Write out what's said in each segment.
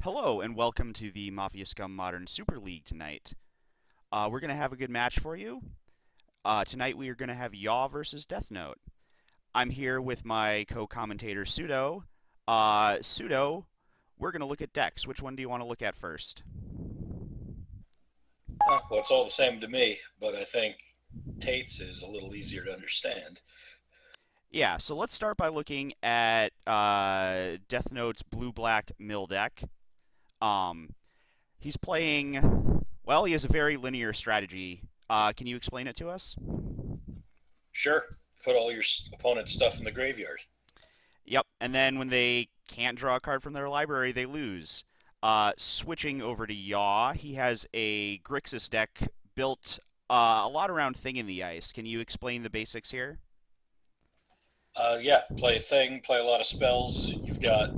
Hello and welcome to the Mafia Scum Modern Super League tonight. We're going to have a good match for you. Tonight we are going to have Yaw versus DeathNote. I'm here with my co-commentator Pseudo. Pseudo, we're going to look at decks. Which one do you want to look at first? Well, it's all the same to me, but I think Tate's is a little easier to understand. Yeah, so let's start by looking at DeathNote's blue-black mill deck. Um, he's playing, well, he has a very linear strategy. Can you explain it to us? Sure, put all your opponent's stuff in the graveyard. Yep, and then when they can't draw a card from their library, they lose. Switching over to Yaw, he has a Grixis deck built a lot around Thing in the Ice. Can you explain the basics here? Yeah, play a thing, play a lot of spells. You've got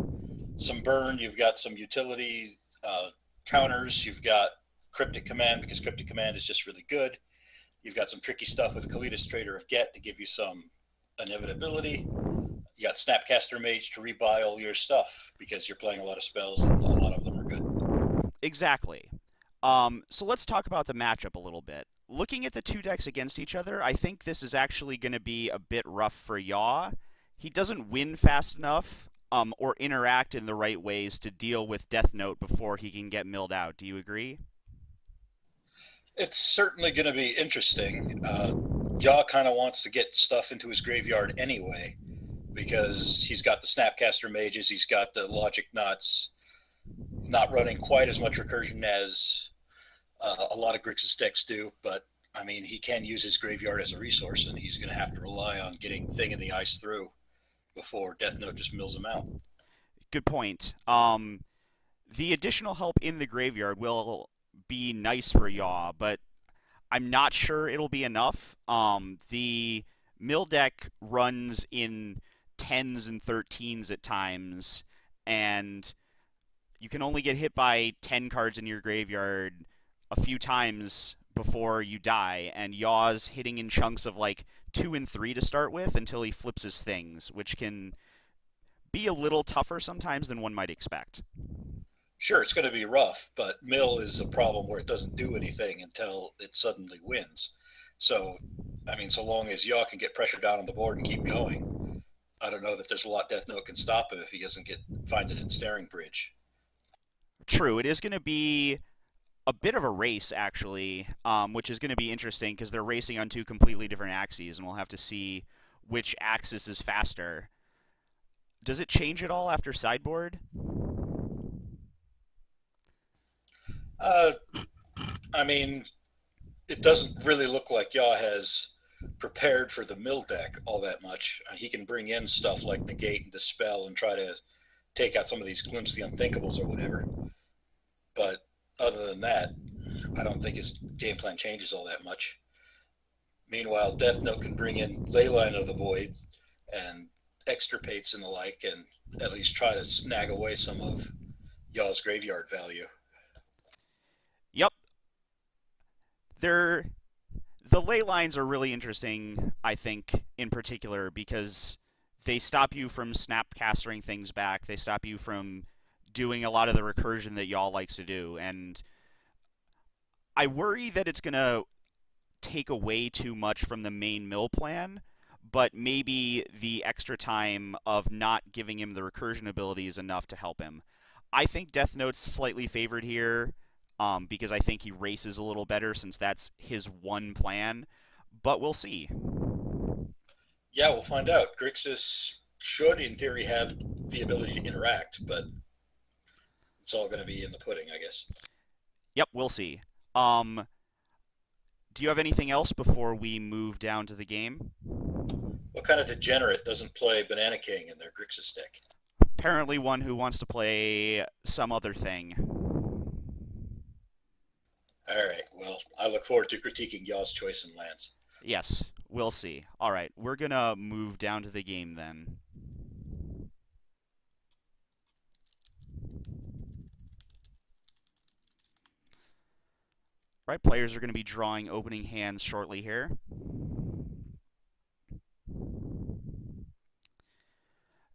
some burn, you've got some utility counters, you've got Cryptic Command because Cryptic Command is just really good. You've got some tricky stuff with Kalidas Trader of Get to give you some inevitability. You got Snapcaster Mage to rebuy all your stuff because you're playing a lot of spells. A lot of them are good. Exactly. So let's talk about the matchup a little bit. Looking at the two decks against each other, I think this is actually going to be a bit rough for Yaw. He doesn't win fast enough or interact in the right ways to deal with Death Note before he can get milled out. Do you agree? It's certainly going to be interesting. Yaw kind of wants to get stuff into his graveyard anyway because he's got the Snapcaster Mages, he's got the Logic Knots, not running quite as much recursion as a lot of Grixis decks do, but I mean, he can use his graveyard as a resource, and he's going to have to rely on getting Thing in the Ice through before Death Note just mills him out. Good point. The additional help in the graveyard will be nice for Yaw, but I'm not sure it'll be enough. The mill deck runs in 10s and 13s at times, and you can only get hit by 10 cards in your graveyard a few times before you die, and Yaw's hitting in chunks of like 2 and 3 to start with until he flips his things, which can be a little tougher sometimes than one might expect. Sure, it's going to be rough, but mill is a problem where it doesn't do anything until it suddenly wins. So, I mean, so long as Yaw can get pressure down on the board and keep going, I don't know that there's a lot Death Note can stop him if he doesn't find it in Staring Bridge. True, it is going to be a bit of a race, actually, which is going to be interesting because they're racing on two completely different axes, and we'll have to see which axis is faster. Does it change at all after sideboard? Uh, I mean, it doesn't really look like Yaw has prepared for the mill deck all that much. He can bring in stuff like negate and dispel and try to take out some of these glimpse the unthinkables or whatever. But other than that, I don't think his game plan changes all that much. Meanwhile, Death Note can bring in Leyline of the Voids and extirpates and the like, and at least try to snag away some of Yaw's graveyard value. Yep. They're the ley lines are really interesting, I think, in particular, because they stop you from snapcastering things back. They stop you from doing a lot of the recursion that y'all likes to do. And I worry that it's going to take away too much from the main mill plan, but maybe the extra time of not giving him the recursion ability is enough to help him. I think Death Note's slightly favored here because I think he races a little better since that's his one plan, but we'll see. Yeah, we'll find out. Grixis should, in theory, have the ability to interact, but it's all going to be in the pudding, I guess. Yep, we'll see. Um, do you have anything else before we move down to the game? What kind of degenerate doesn't play Banana King in their Grixis deck? Apparently, one who wants to play some other thing. All right, well, I look forward to critiquing Yaw's choice in lands. Yes, we'll see. All right, we're gonna move down to the game then. Right, players are going to be drawing opening hands shortly here.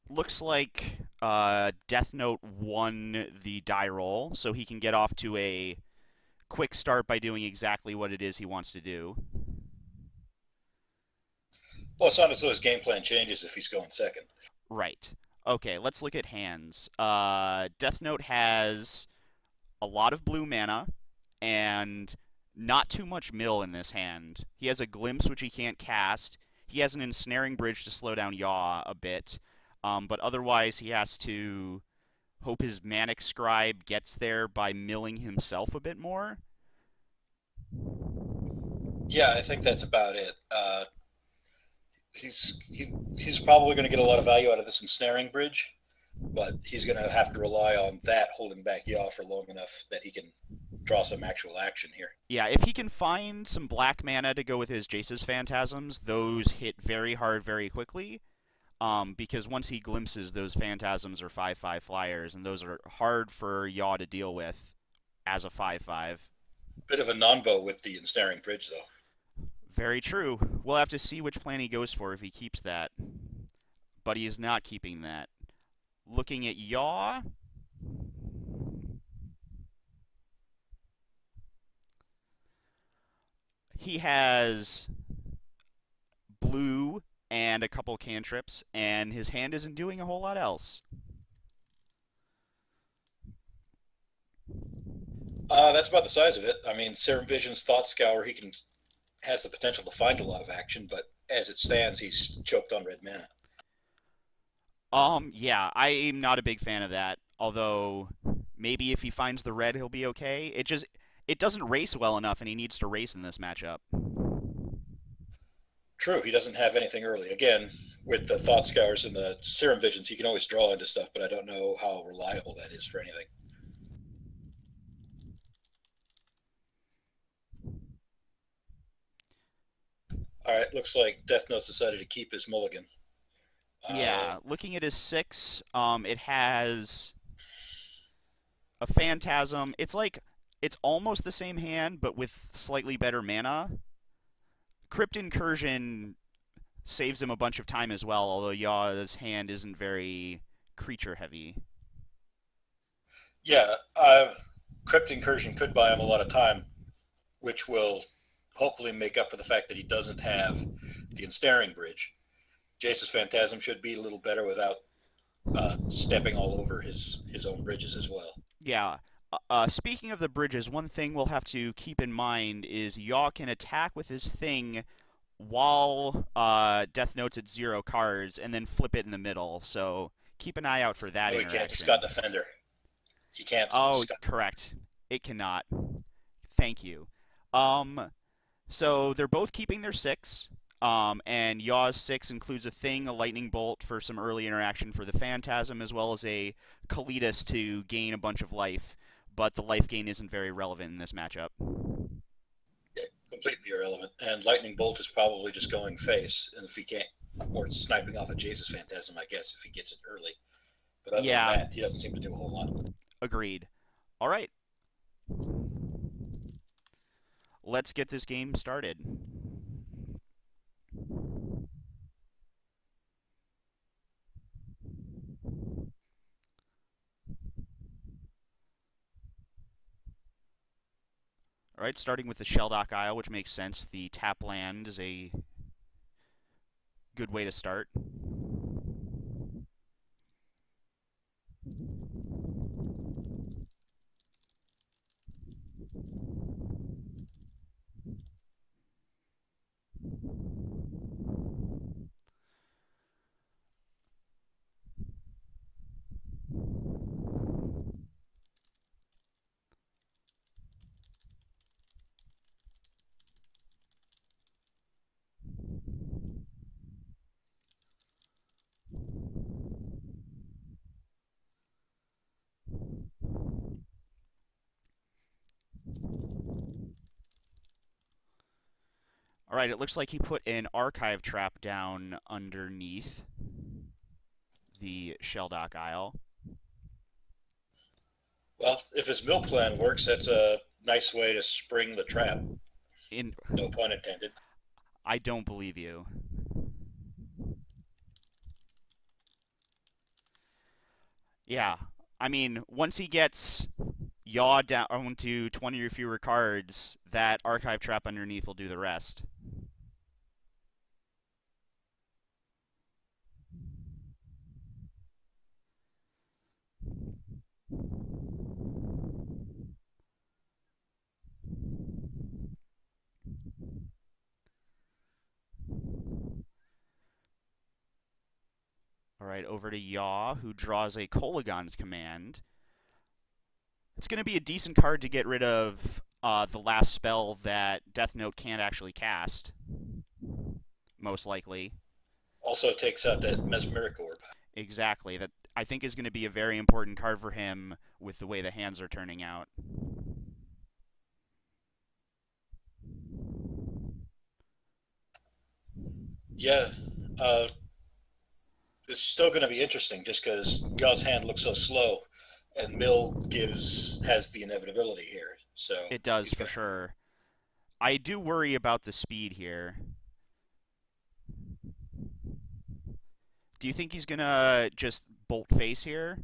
Looks like DeathNote won the die roll, so he can get off to a quick start by doing exactly what it is he wants to do. Well, it's not as though his game plan changes if he's going second. Right. Okay, let's look at hands. DeathNote has a lot of blue mana and not too much mill in this hand. He has a glimpse which he can't cast. He has an ensnaring bridge to slow down Yaw a bit, but otherwise he has to hope his manic scribe gets there by milling himself a bit more. Yeah, I think that's about it. He's probably going to get a lot of value out of this ensnaring bridge, but he's going to have to rely on that holding back Yaw for long enough that he can draw some actual action here. Yeah, if he can find some black mana to go with his Jace's Phantasms, those hit very hard very quickly. Because once he glimpses, those Phantasms are 5/5 flyers, and those are hard for Yaw to deal with as a 5/5. Bit of a non-bow with the ensnaring bridge, though. Very true. We'll have to see which plan he goes for if he keeps that. But he is not keeping that. Looking at Yaw. He has blue and a couple cantrips, and his hand isn't doing a whole lot else. That's about the size of it. I mean, Serum Vision's Thought Scour, has the potential to find a lot of action, but as it stands, he's choked on red mana. Yeah, I'm not a big fan of that. Although maybe if he finds the red, he'll be okay. It doesn't race well enough, and he needs to race in this matchup. True, he doesn't have anything early. Again, with the Thought Scours and the Serum Visions, he can always draw into stuff, but I don't know how reliable that is for anything. All right, looks like DeathNote's decided to keep his mulligan. Uh, Yeah, looking at his six, it has a phantasm. It's almost the same hand, but with slightly better mana. Crypt Incursion saves him a bunch of time as well, although Yaw's hand isn't very creature heavy. yeah, Crypt Incursion could buy him a lot of time, which will hopefully make up for the fact that he doesn't have the Ensnaring Bridge. Jace's Phantasm should be a little better without stepping all over his own bridges as well. Yeah. Speaking of the bridges, one thing we'll have to keep in mind is Yaw can attack with his thing while Death Note's at 0 cards and then flip it in the middle. So keep an eye out for that No, he can't. It's interaction. got Defender. He can't. Oh, correct. It cannot. Thank you. Um, so they're both keeping their 6. And Yaw's 6 includes a thing, a lightning bolt for some early interaction for the Phantasm, as well as a Kalitas to gain a bunch of life. But the life gain isn't very relevant in this matchup. Completely irrelevant. And Lightning Bolt is probably just going face, and if he can't, or sniping off a Jace's Phantasm, I guess, if he gets it early. But other Yeah, than that, he doesn't seem to do a whole lot. agreed. All right, let's get this game started. All right, starting with the Shelldock Isle, which makes sense. The tap land is a good way to start. All right, it looks like he put an archive trap down underneath the Shelldock Isle. Well, if his mill plan works, that's a nice way to spring the trap. In No pun intended. I don't believe you. Yeah. I mean, once he gets Yaw down to 20 or fewer cards, that archive trap underneath will do the rest. All right, over to Yaw, who draws a Kolagon's command. It's going to be a decent card to get rid of the last spell that Death Note can't actually cast, most likely. Also takes out that mesmeric orb. Exactly. That I think is going to be a very important card for him with the way the hands are turning out. Yeah, uh, it's still going to be interesting just because Yaw's hand looks so slow, and Mill gives has the inevitability here. So It does you've for got sure. I do worry about the speed here. Do you think he's going to just bolt face here?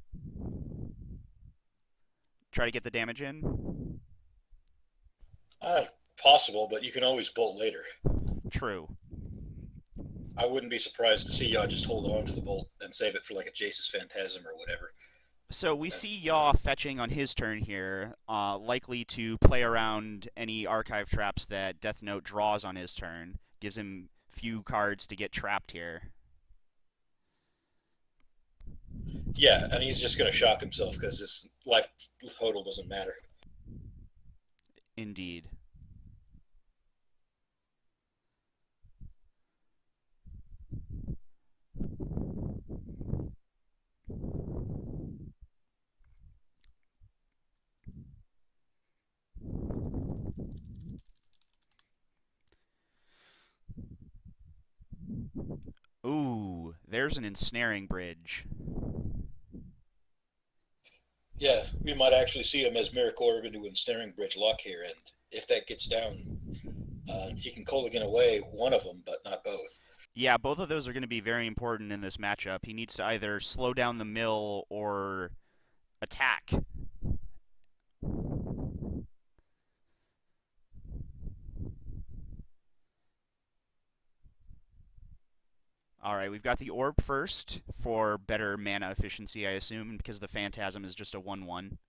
Try to get the damage in? possible, but you can always bolt later. True. I wouldn't be surprised to see Yaw just hold on to the bolt and save it for like a Jace's Phantasm or whatever. So we Uh, see Yaw fetching on his turn here, likely to play around any archive traps that Death Note draws on his turn. Gives him few cards to get trapped here. yeah, and he's just going to shock himself because his life total doesn't matter. Indeed. Ooh, there's an ensnaring bridge. Yeah, we might actually see a mesmeric orb into a ensnaring bridge lock here, and if that gets down, he can Kolaghan away one of them, but not both. Yeah, both of those are going to be very important in this matchup. He needs to either slow down the mill or attack. All right, we've got the orb first for better mana efficiency, I assume, because the Phantasm is just a 1/1.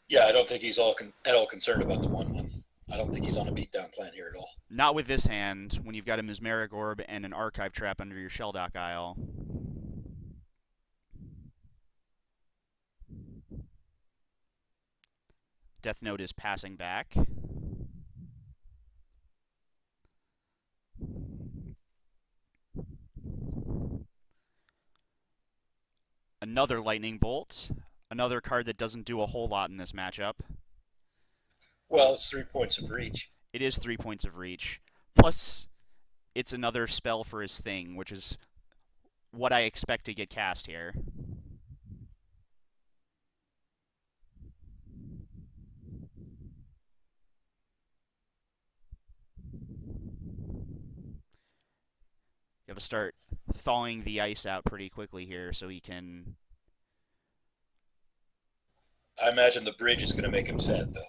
Yeah, I don't think he's at all concerned about the 1/1. I don't think he's on a beatdown plan here at all. Not with this hand, when you've got a Mesmeric Orb and an Archive Trap under your Shelldock Isle. Death Note is passing back. Another Lightning Bolt. Another card that doesn't do a whole lot in this matchup. Well, it's 3 points of reach. It is 3 points of reach. Plus, it's another spell for his thing, which is what I expect to get cast here. Got to start thawing the ice out pretty quickly here so he can. I imagine the bridge is going to make him sad, though.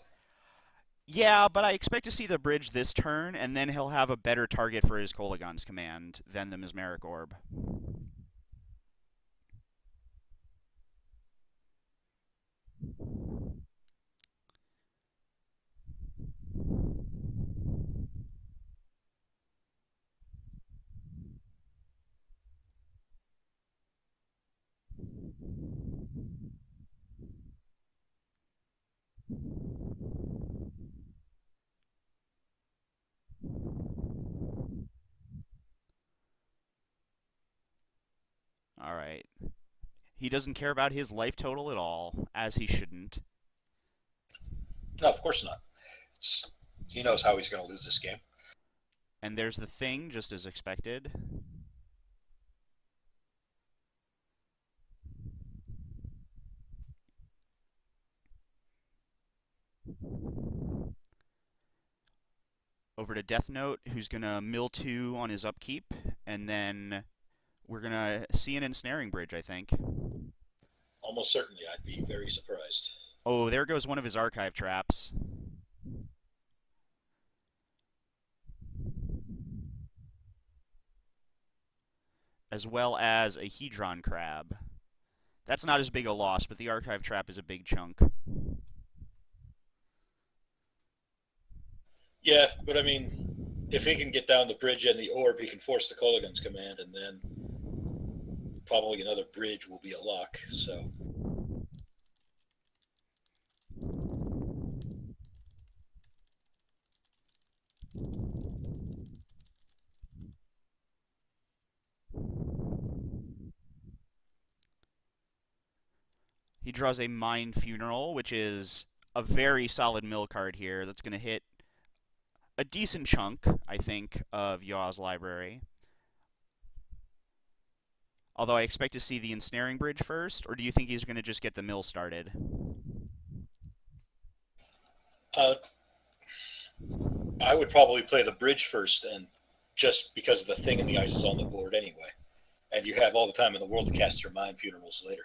Yeah, but I expect to see the bridge this turn, and then he'll have a better target for his Kolagon's command than the Mesmeric Orb. All right. He doesn't care about his life total at all, as he shouldn't. No, of course not. He knows how he's going to lose this game. And there's the thing, just as expected. Over to Death Note, who's going to mill 2 on his upkeep, and then we're going to see an ensnaring bridge, I think. Almost certainly, I'd be very surprised. Oh, there goes one of his archive traps, as well as a Hedron crab. That's not as big a loss, but the archive trap is a big chunk. Yeah, but I mean, if he can get down the bridge and the orb, he can force the Kolaghan's command, and then probably another bridge will be a lock. So He draws a Mind Funeral, which is a very solid mill card here. That's going to hit a decent chunk, I think, of Yaw's library. Although I expect to see the Ensnaring Bridge first, or do you think he's going to just get the mill started? uh, I would probably play the bridge first, and just because of the thing in the ice is on the board anyway, and you have all the time in the world to cast your mind funerals later.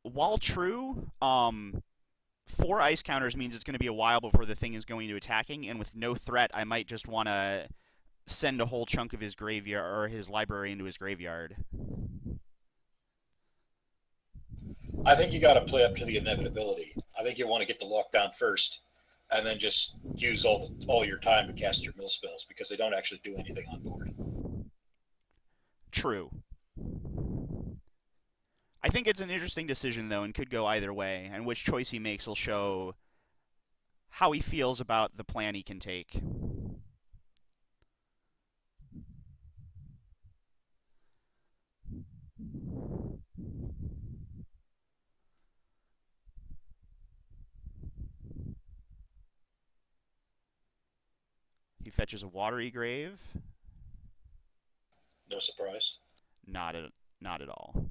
While true, 4 ice counters means it's going to be a while before the thing is going to attacking, and with no threat, I might just want to send a whole chunk of his graveyard or his library into his graveyard. I think you got to play up to the inevitability. I think you want to get the lockdown first, and then just use all your time to cast your mill spells because they don't actually do anything on board. True. I think it's an interesting decision, though, and could go either way, and which choice he makes will show how he feels about the plan he can take. He fetches a Watery Grave. No surprise. Not at all.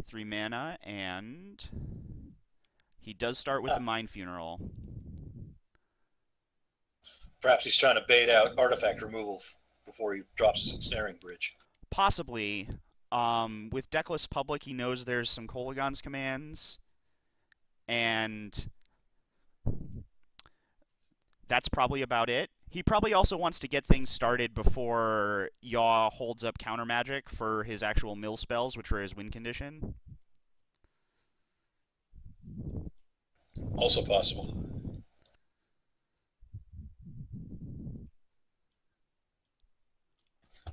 Three mana, and he does start with the Mind Funeral. Perhaps he's trying to bait out artifact removal before he drops his ensnaring bridge. Possibly. With Deckless Public, he knows there's some Kolaghan's commands, and that's probably about it. He probably also wants to get things started before Yaw holds up counter magic for his actual mill spells, which are his win condition. Also possible.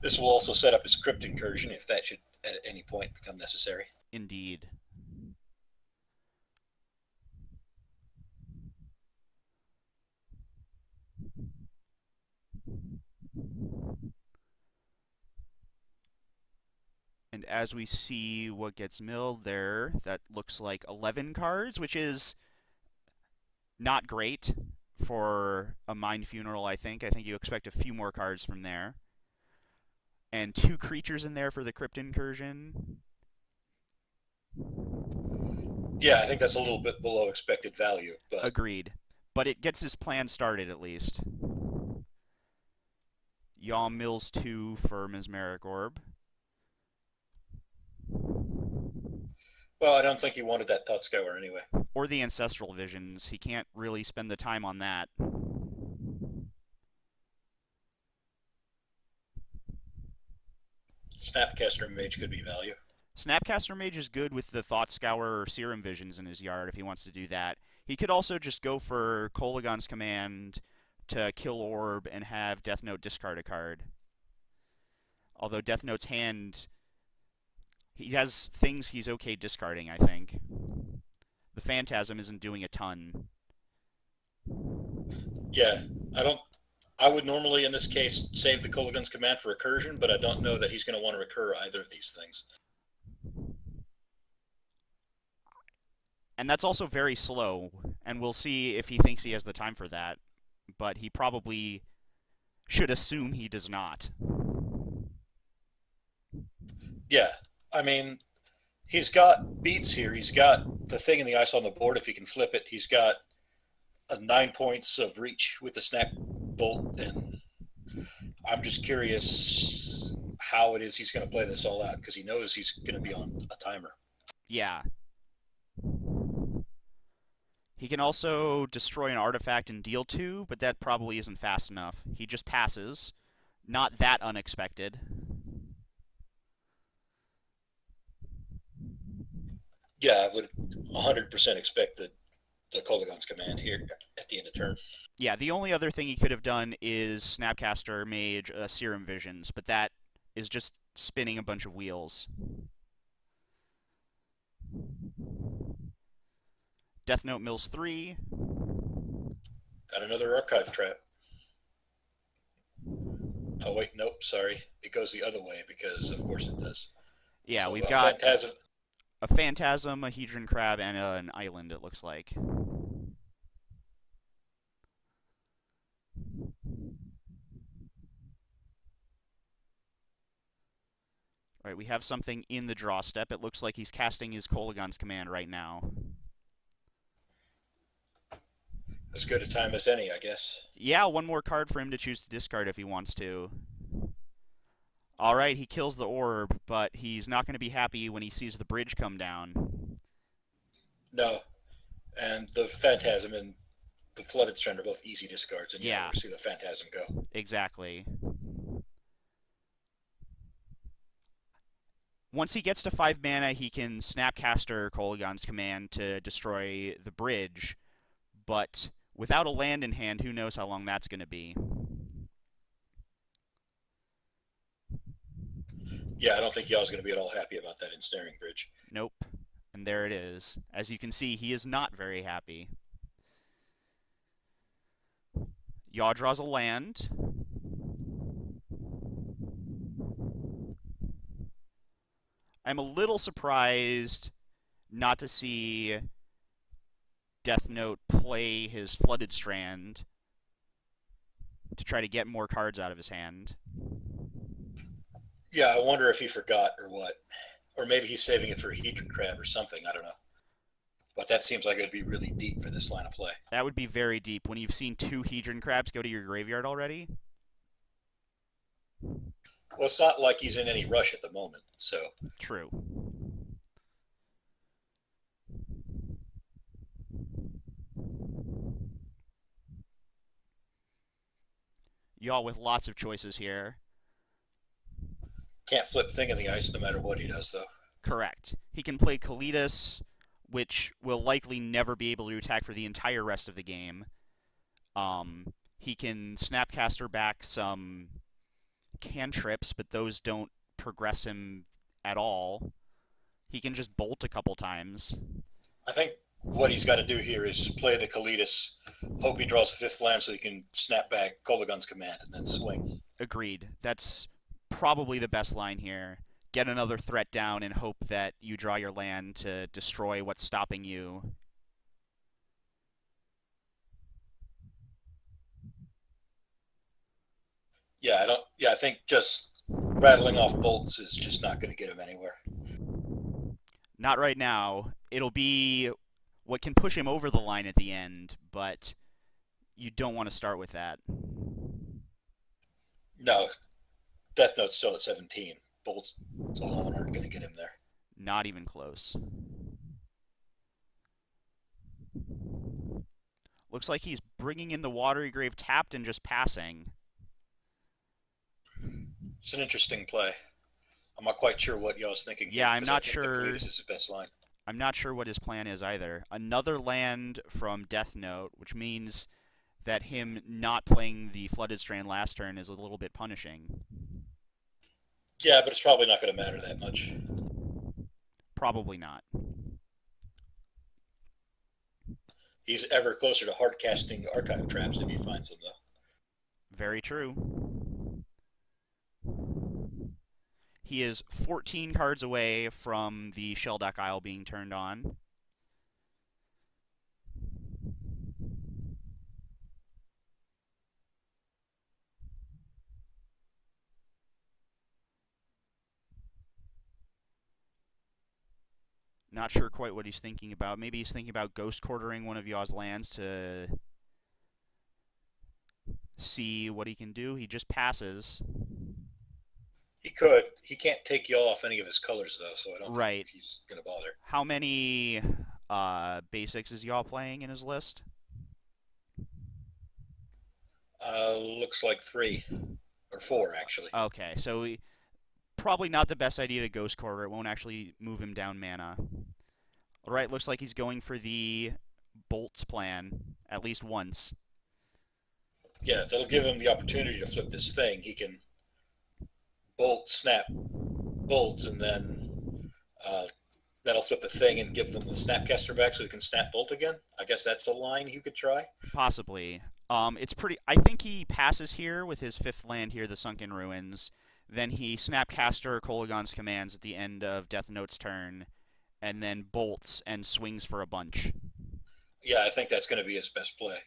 This will also set up his crypt incursion if that should at any point become necessary. Indeed. And as we see what gets milled there, that looks like 11 cards, which is not great for a Mind Funeral, I think. I think you expect a few more cards from there. And 2 creatures in there for the Crypt Incursion. Yeah, I think that's a little bit below expected value. But Agreed. But it gets his plan started, at least. Yaw mills 2 for Mesmeric Orb. well, I don't think he wanted that Thought Scour anyway. Or the Ancestral Visions. He can't really spend the time on that. Snapcaster Mage could be value. Snapcaster Mage is good with the Thought Scour or Serum Visions in his yard if he wants to do that. He could also just go for Kolaghan's Command to kill Orb and have DeathNote discard a card. Although DeathNote's hand, he has things he's okay discarding, I think. The Phantasm isn't doing a ton. Yeah, I would normally, in this case, save the Kolaghan's command for recursion, but I don't know that he's going to want to recur either of these things. And that's also very slow, and we'll see if he thinks he has the time for that. But he probably should assume he does not. Yeah, I mean, he's got beats here. He's got the thing in the ice on the board. If he can flip it, he's got 9 points of reach with the snap bolt, and I'm just curious how it is he's going to play this all out because he knows he's going to be on a timer. Yeah. He can also destroy an artifact and deal 2, but that probably isn't fast enough. He just passes. Not that unexpected. Yeah, I would 100% expect the Kolaghan's command here at the end of turn. Yeah, the only other thing he could have done is Snapcaster Mage Serum Visions, but that is just spinning a bunch of wheels. DeathNote mills 3. Got another archive trap. Oh wait, nope, sorry. It goes the other way because of course it does. Yeah, So we've got Phantasm. a Phantasm, a Hedron Crab, and an Island, it looks like. Alright, we have something in the draw step. It looks like he's casting his Kolaghan's command right now. As good a time as any, I guess. Yeah, one more card for him to choose to discard if he wants to. Alright, he kills the orb, but he's not going to be happy when he sees the bridge come down. No, and the Phantasm and the Flooded Strand are both easy discards, and you Yeah. never see the Phantasm go. Exactly. Once he gets to 5 mana, he can Snapcaster Kolaghan's command to destroy the bridge, but without a land in hand, who knows how long that's going to be. Yeah, I don't think y'all's going to be at all happy about that ensnaring bridge. Nope. And there it is. As you can see, he is not very happy. Yaw draws a land. I'm a little surprised not to see DeathNote play his Flooded Strand to try to get more cards out of his hand. Yeah, I wonder if he forgot or what. Or maybe he's saving it for Hedron Crab or something, I don't know. But that seems like it would be really deep for this line of play. That would be very deep when you've seen 2 Hedron Crabs go to your graveyard already. Well, it's not like he's in any rush at the moment, so. True. Y'all with lots of choices here. Can't flip thing in the ice no matter what he does, though. Correct. He can play Kalidas, which will likely never be able to attack for the entire rest of the game. He can Snapcaster back some cantrips, but those don't progress him at all. He can just bolt a couple times. I think what he's got to do here is play the Kalidas, hope he draws a 5th land so he can snap back Kolaghan's command and then swing. Agreed. That's probably the best line here. Get another threat down and hope that you draw your land to destroy what's stopping you. I think just rattling off bolts is just not going to get him anywhere. Not right now. It'll be what can push him over the line at the end, but you don't want to start with that. No, DeathNote's still at 17. Bolts alone aren't going to get him there. Not even close. Looks like he's bringing in the Watery Grave tapped and just passing. It's an interesting play. I'm not quite sure what y'all's thinking. Yeah, here, I'm not I think sure. The Kalidas is his best line. I'm not sure what his plan is either. Another land from DeathNote, which means that him not playing the Flooded Strand last turn is a little bit punishing. Yeah, but it's probably not going to matter that much. Probably not. He's ever closer to hard casting archive traps if he finds them, though. Very true. He is 14 cards away from the Shelldeck Isle being turned on. Not sure quite what he's thinking about. Maybe he's thinking about ghost quartering one of y'all's lands to see what he can do. He just passes. He could. He can't take Yaw off any of his colors though, so I don't think Right. he's gonna bother. How many basics is y'all playing in his list? Looks like 3 or 4 actually. Okay, so probably not the best idea to Ghost Quarter. It won't actually move him down mana. All right, looks like he's going for the Bolts plan at least once. Yeah, that'll give him the opportunity to flip this thing. He can bolt, snap, bolt, and then that'll flip the thing and give them the Snapcaster back so he can snap bolt again. I guess that's a line you could try. Possibly. It's pretty. I think he passes here with his fifth land here, the Sunken Ruins. Then he Snapcaster Kolagon's commands at the end of DeathNote's turn, and then bolts and swings for a bunch. Yeah, I think that's going to be his best play.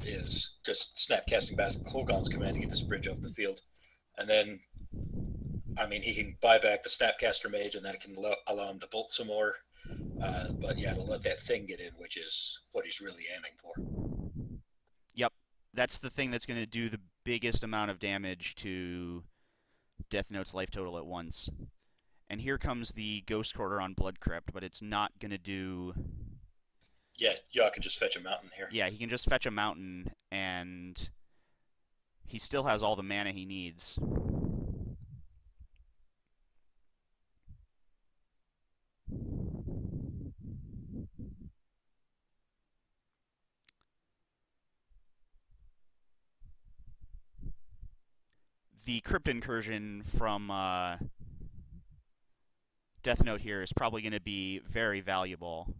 Is just Snapcasting back Kolagon's command to get this bridge off the field, and then, I mean, he can buy back the Snapcaster Mage, and that can allow him to bolt some more. But yeah, to let that thing get in, which is what he's really aiming for. Yep, that's the thing that's going to do the biggest amount of damage to DeathNote's life total at once. And here comes the Ghost Quarter on Blood Crypt, but it's not going to do. Yeah, y'all can just fetch a mountain here. Yeah, he can just fetch a mountain, and he still has all the mana he needs. The Crypt Incursion from DeathNote here is probably going to be very valuable.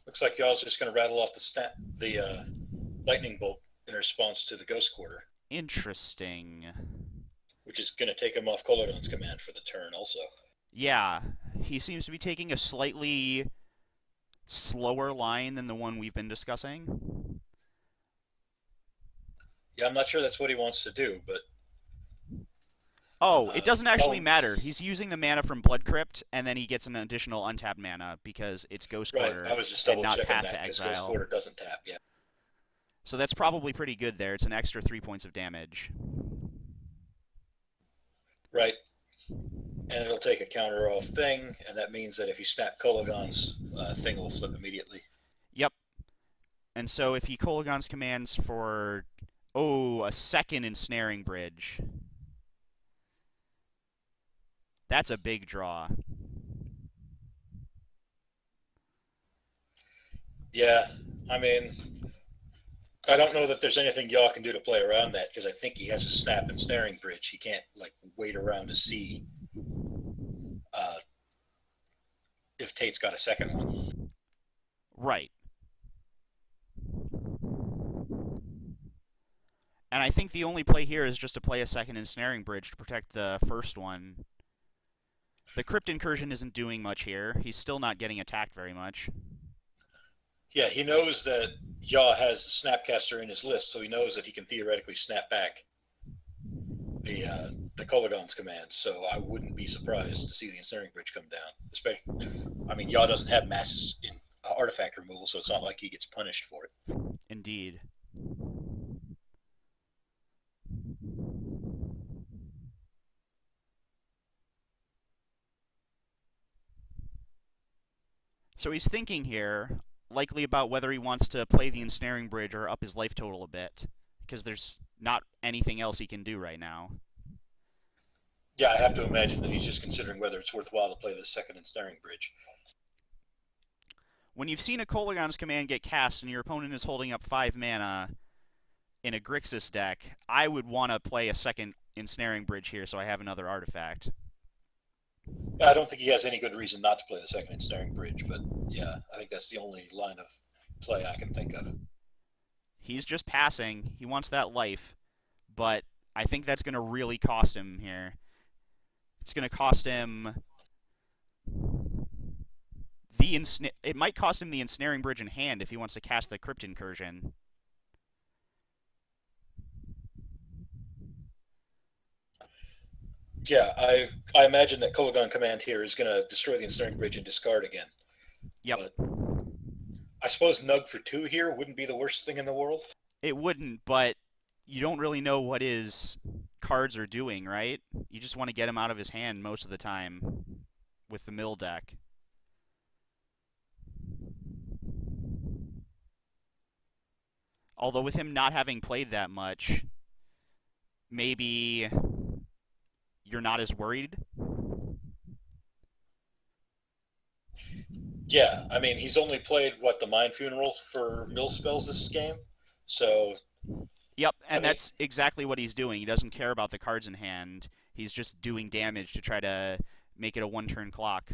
Looks like y'all's just going to rattle off the lightning bolt in response to the Ghost Quarter, Interesting. which is going to take him off Kolodon's command for the turn also. Yeah, he seems to be taking a slightly slower line than the one we've been discussing. Yeah, I'm not sure that's what he wants to do, but Oh, it doesn't actually oh, matter. He's using the mana from Blood Crypt, and then he gets an additional untapped mana because it's Ghost right. Quarter I was just and double not checking Path that to because Ghost Exile. Quarter doesn't tap. Yeah. So that's probably pretty good there. It's an extra 3 points of damage. Right. And it'll take a counter off thing, and that means that if you snap Kolagon's thing will flip immediately. Yep. And so if he Kolagon's commands for, a second Ensnaring Bridge, that's a big draw. Yeah, I mean, I don't know that there's anything y'all can do to play around that because I think he has a snap and snaring bridge. He can't like wait around to see uh, if Tate's got a second one. Right. And I think the only play here is just to play a second Ensnaring Bridge to protect the first one. The Crypt Incursion isn't doing much here. He's still not getting attacked very much. Yeah, he knows that Yaw has Snapcaster in his list, so he knows that he can theoretically snap back the Kolagon's command. So I wouldn't be surprised to see the Ensnaring Bridge come down. Especially, I mean, Yaw doesn't have masses in artifact removal, so it's not like he gets punished for it. Indeed. So he's thinking here, likely about whether he wants to play the Ensnaring Bridge or up his life total a bit, because there's not anything else he can do right now. Yeah, I have to imagine that he's just considering whether it's worthwhile to play the second Ensnaring Bridge. When you've seen a Kolagon's command get cast and your opponent is holding up 5 mana in a Grixis deck, I would want to play a second Ensnaring Bridge here so I have another artifact. I don't think he has any good reason not to play the second Ensnaring Bridge, but yeah, I think that's the only line of play I can think of. He's just passing. He wants that life, but I think that's going to really cost him here. It's going to cost him it might cost him the Ensnaring Bridge in hand if he wants to cast the Crypt Incursion. Yeah, I imagine that Kolagon command here is going to destroy the Ensnaring Bridge and discard again. Yep. But I suppose Nug for 2 here wouldn't be the worst thing in the world. It wouldn't, but you don't really know what his cards are doing, right? You just want to get him out of his hand most of the time with the mill deck. Although with him not having played that much, maybe you're not as worried. Yeah, I mean, he's only played what the Mind Funeral for mill spells this game, so Yep, I and mean, that's exactly what he's doing. He doesn't care about the cards in hand. He's just doing damage to try to make it a one-turn clock.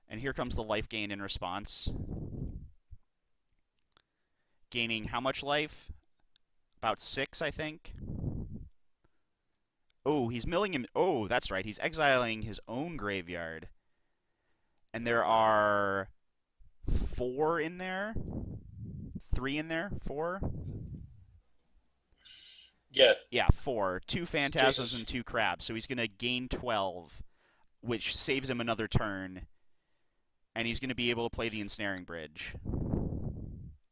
And here comes the life gain in response. Gaining how much life? About 6, I think. Oh, he's milling him. Oh, that's right. He's exiling his own graveyard. And there are 4 in there? 3 in there? 4? yeah, Yeah, 4. 2 phantasms and Jesus, 2 crabs. So he's going to gain 12, which saves him another turn. And he's going to be able to play the ensnaring bridge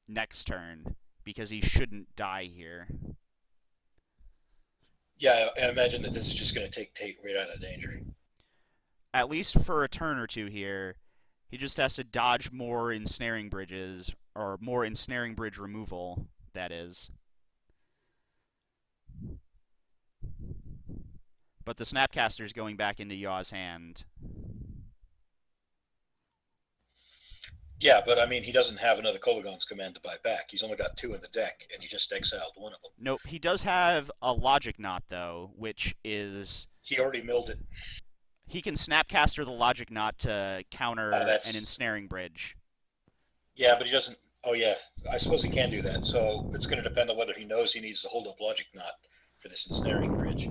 next turn because he shouldn't die here. yeah, I imagine that this is just going to take Tate right out of danger. At least for a turn or two here, he just has to dodge more ensnaring bridges, or more ensnaring bridge removal, that is. But the Snapcaster's going back into Yaw's hand. Yeah, but I mean, he doesn't have another Kolagon's command to buy back. He's only got 2 in the deck, and he just exiled one of them. Nope, he does have a Logic Knot, though, which is... He already milled it. He can Snapcaster the Logic Knot to counter an That's ensnaring bridge. yeah, but he doesn't. Oh yeah, I suppose he can do that. So it's going to depend on whether he knows he needs to hold up Logic Knot for this ensnaring bridge.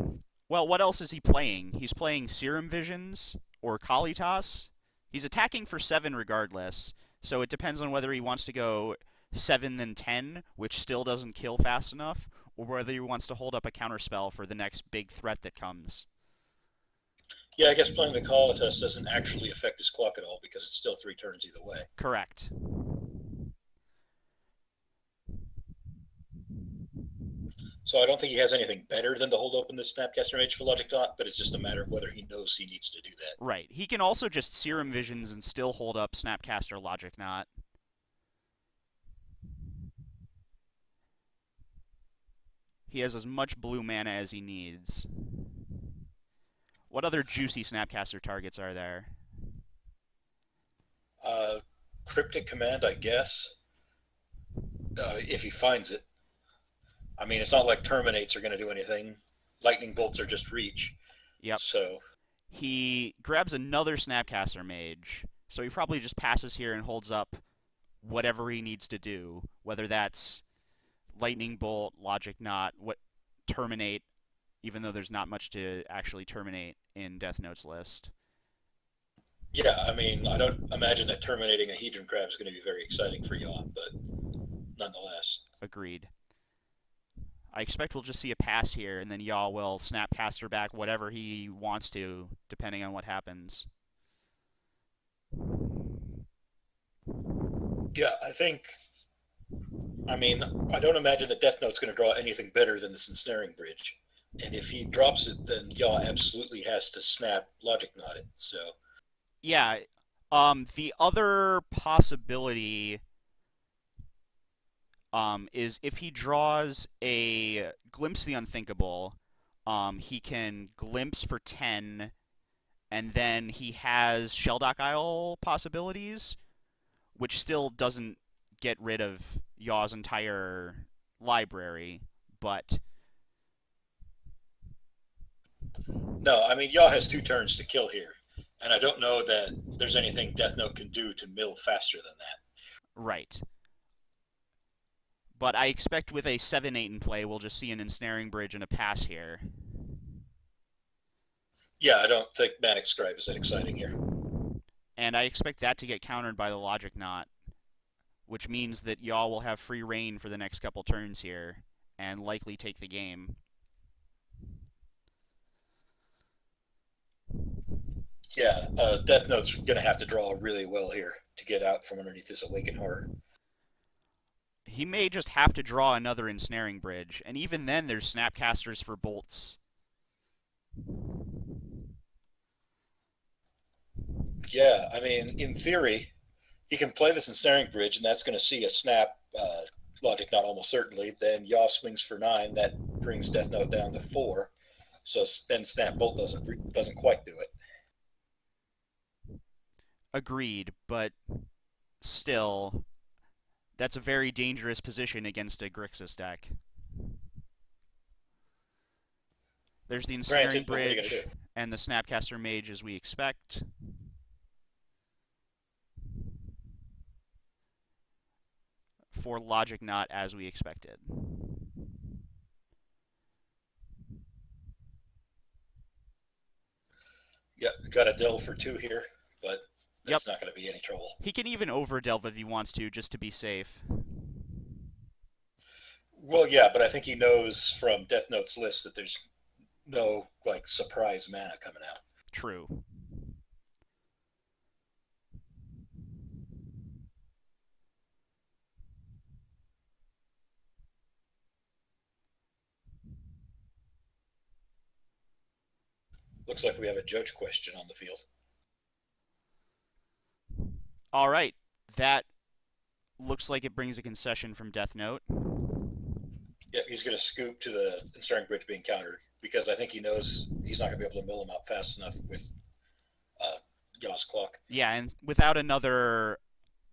Well, what else is he playing? He's playing Serum Visions or Kalitas. He's attacking for 7 regardless, so it depends on whether he wants to go 7 and 10, which still doesn't kill fast enough, or whether he wants to hold up a counterspell for the next big threat that comes. Yeah, I guess playing the call test doesn't actually affect his clock at all because it's still 3 turns either way. Correct. So I don't think he has anything better than to hold open this Snapcaster Mage for Logic Knot, but it's just a matter of whether he knows he needs to do that. Right. He can also just Serum Visions and still hold up Snapcaster Logic Knot. He has as much blue mana as he needs. What other juicy Snapcaster targets are there? Uh, Cryptic Command, I guess, if he finds it. I mean, it's not like Terminates are going to do anything. Lightning Bolts are just reach. Yep. So, He grabs another Snapcaster Mage, so he probably just passes here and holds up whatever he needs to do, whether that's Lightning Bolt, Logic Knot, what Terminate, even though there's not much to actually terminate in DeathNote's list. yeah, I mean, I don't imagine that terminating a Hedron Crab is going to be very exciting for y'all, but nonetheless. Agreed. I expect we'll just see a pass here, and then Yaw will Snapcaster back whatever he wants to, depending on what happens. Yeah, I mean, I don't imagine that Death Note's going to draw anything better than this Ensnaring Bridge. And if he drops it, then Yaw absolutely has to snap Logic Knot it. So, Yeah, the other possibility is if he draws a Glimpse the Unthinkable, he can Glimpse for 10, and then he has Sheldock Isle possibilities, which still doesn't get rid of Yaw's entire library, but no, I mean, Yaw has 2 turns to kill here. And I don't know that there's anything Death Note can do to mill faster than that. right. But I expect with a 7-8 in play, we'll just see an Ensnaring Bridge and a pass here. Yeah, I don't think Manic Scribe is that exciting here. And I expect that to get countered by the Logic Knot, which means that Yaw will have free reign for the next couple turns here, and likely take the game. Yeah, Death Note's going to have to draw really well here to get out from underneath this Awakened Horror. He may just have to draw another Ensnaring Bridge, and even then there's Snapcasters for bolts. Yeah, I mean, in theory, he can play this Ensnaring Bridge, and that's going to see a snap. Logic, not almost certainly. Then Yaw swings for 9. That brings Death Note down to 4. So then Snap Bolt doesn't quite do it. Agreed, but still, that's a very dangerous position against a Grixis deck. There's the Ensnaring Granted, but what are you going to do? Bridge and the Snapcaster Mage as we expect. For logic, not as we expected. Yeah, got a delve for 2 here, but Yep. that's not going to be any trouble. He can even overdelve if he wants to, just to be safe. Well, yeah, but I think he knows from Death Note's list that there's no like surprise mana coming out. True. Looks like we have a judge question on the field. All right. That looks like it brings a concession from Death Note. Yeah, he's going to scoop to the Ensnaring Bridge being countered because I think he knows he's not going to be able to mill him out fast enough with Yaw's clock. Yeah, and without another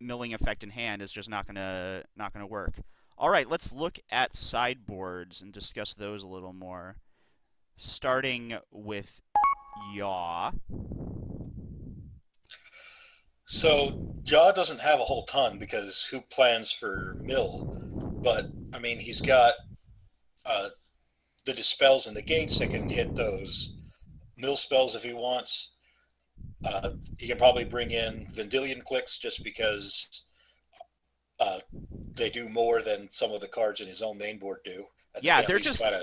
milling effect in hand, it's just not gonna work. All right, let's look at sideboards and discuss those a little more. Starting with Yaw. So Jaw doesn't have a whole ton because who plans for mill? But I mean, he's got uh, the dispels and the gates that can hit those mill spells if he wants. He can probably bring in Vendilion clicks just because uh, they do more than some of the cards in his own main board do. And they Yeah, can at least kind of.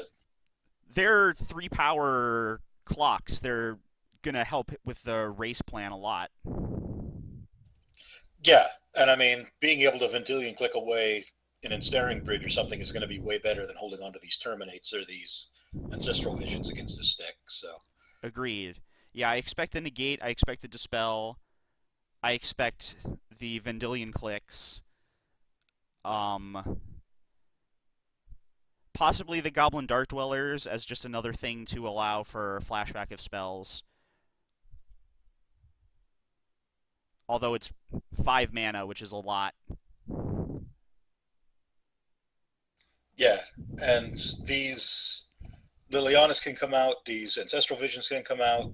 they're 3 power clocks. They're gonna help with the race plan a lot. Yeah, and I mean, being able to Vendilion click away an Ensnaring Bridge or something is going to be way better than holding onto these Terminates or these Ancestral Visions against this deck. So, Agreed. Yeah, I expect the negate. I expect the dispel. I expect the Vendilion clicks. Um, Possibly the Goblin Dark Dwellers as just another thing to allow for flashback of spells. Although it's 5 mana, which is a lot. yeah, and these Lilianas can come out, these Ancestral Visions can come out,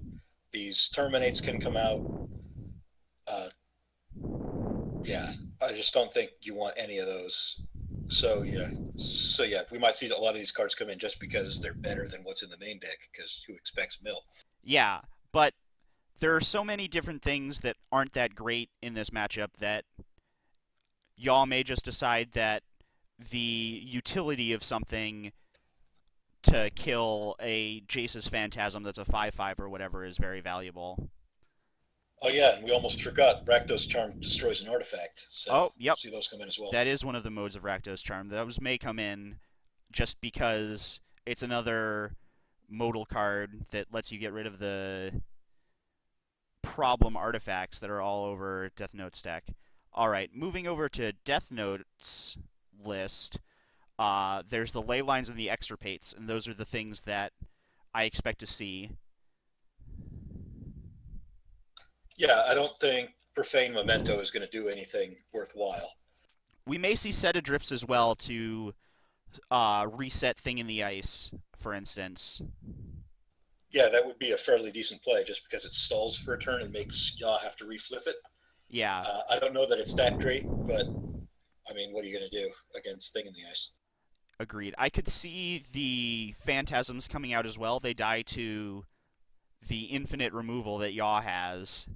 these Terminates can come out. Uh, yeah, I just don't think you want any of those. So yeah, we might see a lot of these cards come in just because they're better than what's in the main deck. Because who expects mill? Yeah, but there are so many different things that aren't that great in this matchup that y'all may just decide that the utility of something to kill a Jace's Phantasm that's a 5/5 or whatever is very valuable. Oh yeah, and we almost forgot Rakdos Charm destroys an artifact. So Oh, we'll yep. see those come in as well. That is one of the modes of Rakdos Charm. Those may come in just because it's another modal card that lets you get rid of the problem artifacts that are all over Death Note's deck. All right, moving over to Death Note's list, there's the ley lines and the extirpates, and those are the things that I expect to see. Yeah, I don't think Profane Memento is going to do anything worthwhile. We may see set adrifts as well to reset Thing in the Ice, for instance. Yeah, that would be a fairly decent play just because it stalls for a turn and makes Yaw have to reflip it. Yeah, I don't know that it's that great, but I mean, what are you going to do against Thing in the Ice? agreed. I could see the Phantasms coming out as well. They die to the infinite removal that Yaw has.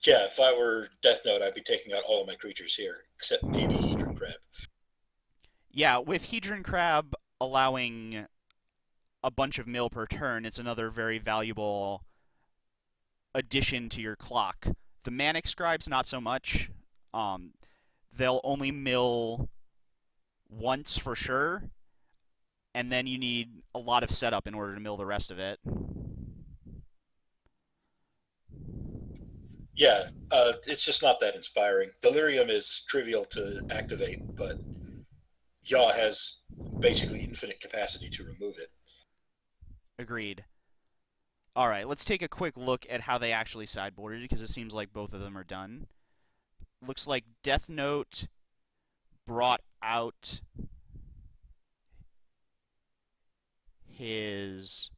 Yeah, if I were Death Note, I'd be taking out all of my creatures here, except maybe Hedron Crab. Yeah, with Hedron Crab allowing a bunch of mill per turn, it's another very valuable addition to your clock. The Manic Scribes, not so much. Um, they'll only mill once for sure, and then you need a lot of setup in order to mill the rest of it. Yeah, it's just not that inspiring. Delirium is trivial to activate, but Yaw has basically infinite capacity to remove it. Agreed. All right, let's take a quick look at how they actually sideboarded because it seems like both of them are done. Looks like Death Note brought out his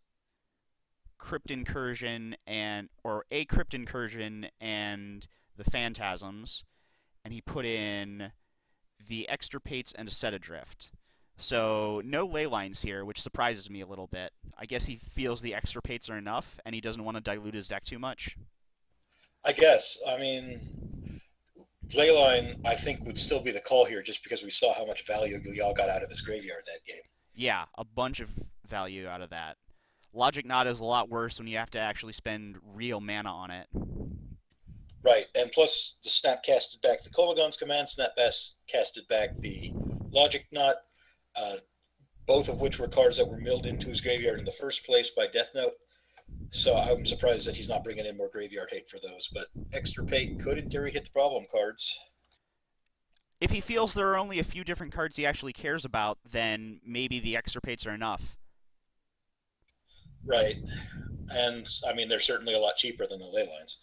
Crypt Incursion and or a Crypt Incursion and the Phantasms, and he put in the Extirpates and a Set Adrift. So no ley lines here, which surprises me a little bit. I guess he feels the Extirpates are enough, and he doesn't want to dilute his deck too much. I guess. I mean, Leyline, I think, would still be the call here just because we saw how much value Yaw got out of his graveyard that game. Yeah, a bunch of value out of that. Logic Knot is a lot worse when you have to actually spend real mana on it. Right, and plus the Snap casted back the Kolagon's command, Snap casted back the Logic Knot, uh, both of which were cards that were milled into his graveyard in the first place by Death Note. So I'm surprised that he's not bringing in more graveyard hate for those. But Extirpate could, in theory, hit the problem cards. If he feels there are only a few different cards he actually cares about, then maybe the Extirpates are enough. Right, and I mean they're certainly a lot cheaper than the Leylines.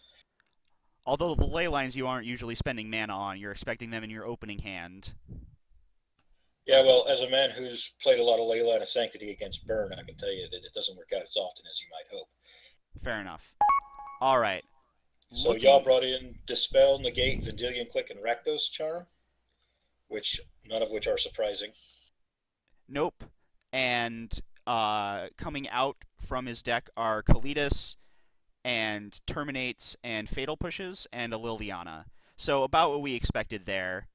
Although the ley lines you aren't usually spending mana on, you're expecting them in your opening hand. Yeah, well, as a man who's played a lot of Leyline of Sanctity against Burn, I can tell you that it doesn't work out as often as you might hope. Fair enough. All right. So y'all brought in Dispel, Negate, Vendilion Click, and Rakdos Charm, which none of which are surprising. Nope. And coming out from his deck are Kalidas and Terminates and Fatal Pushes and a Liliana. So about what we expected there.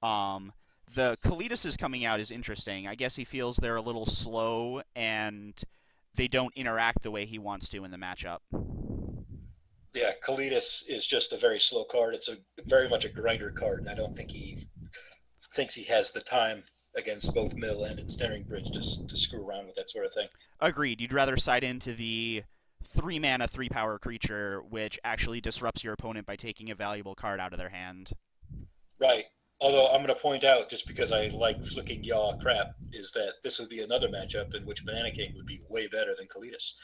The Kalidas coming out is interesting. I guess he feels they're a little slow and they don't interact the way he wants to in the matchup. Yeah, Kalidas is just a very slow card. It's a very much a grinder card, and I don't think he thinks he has the time against both Mill and Ensnaring Bridge to screw around with that sort of thing. Agreed. You'd rather side into the 3 mana, 3 power creature, which actually disrupts your opponent by taking a valuable card out of their hand. Right. Although I'm going to point out, just because I like flicking Yaw crap, is that this would be another matchup in which Banana King would be way better than Kalidas.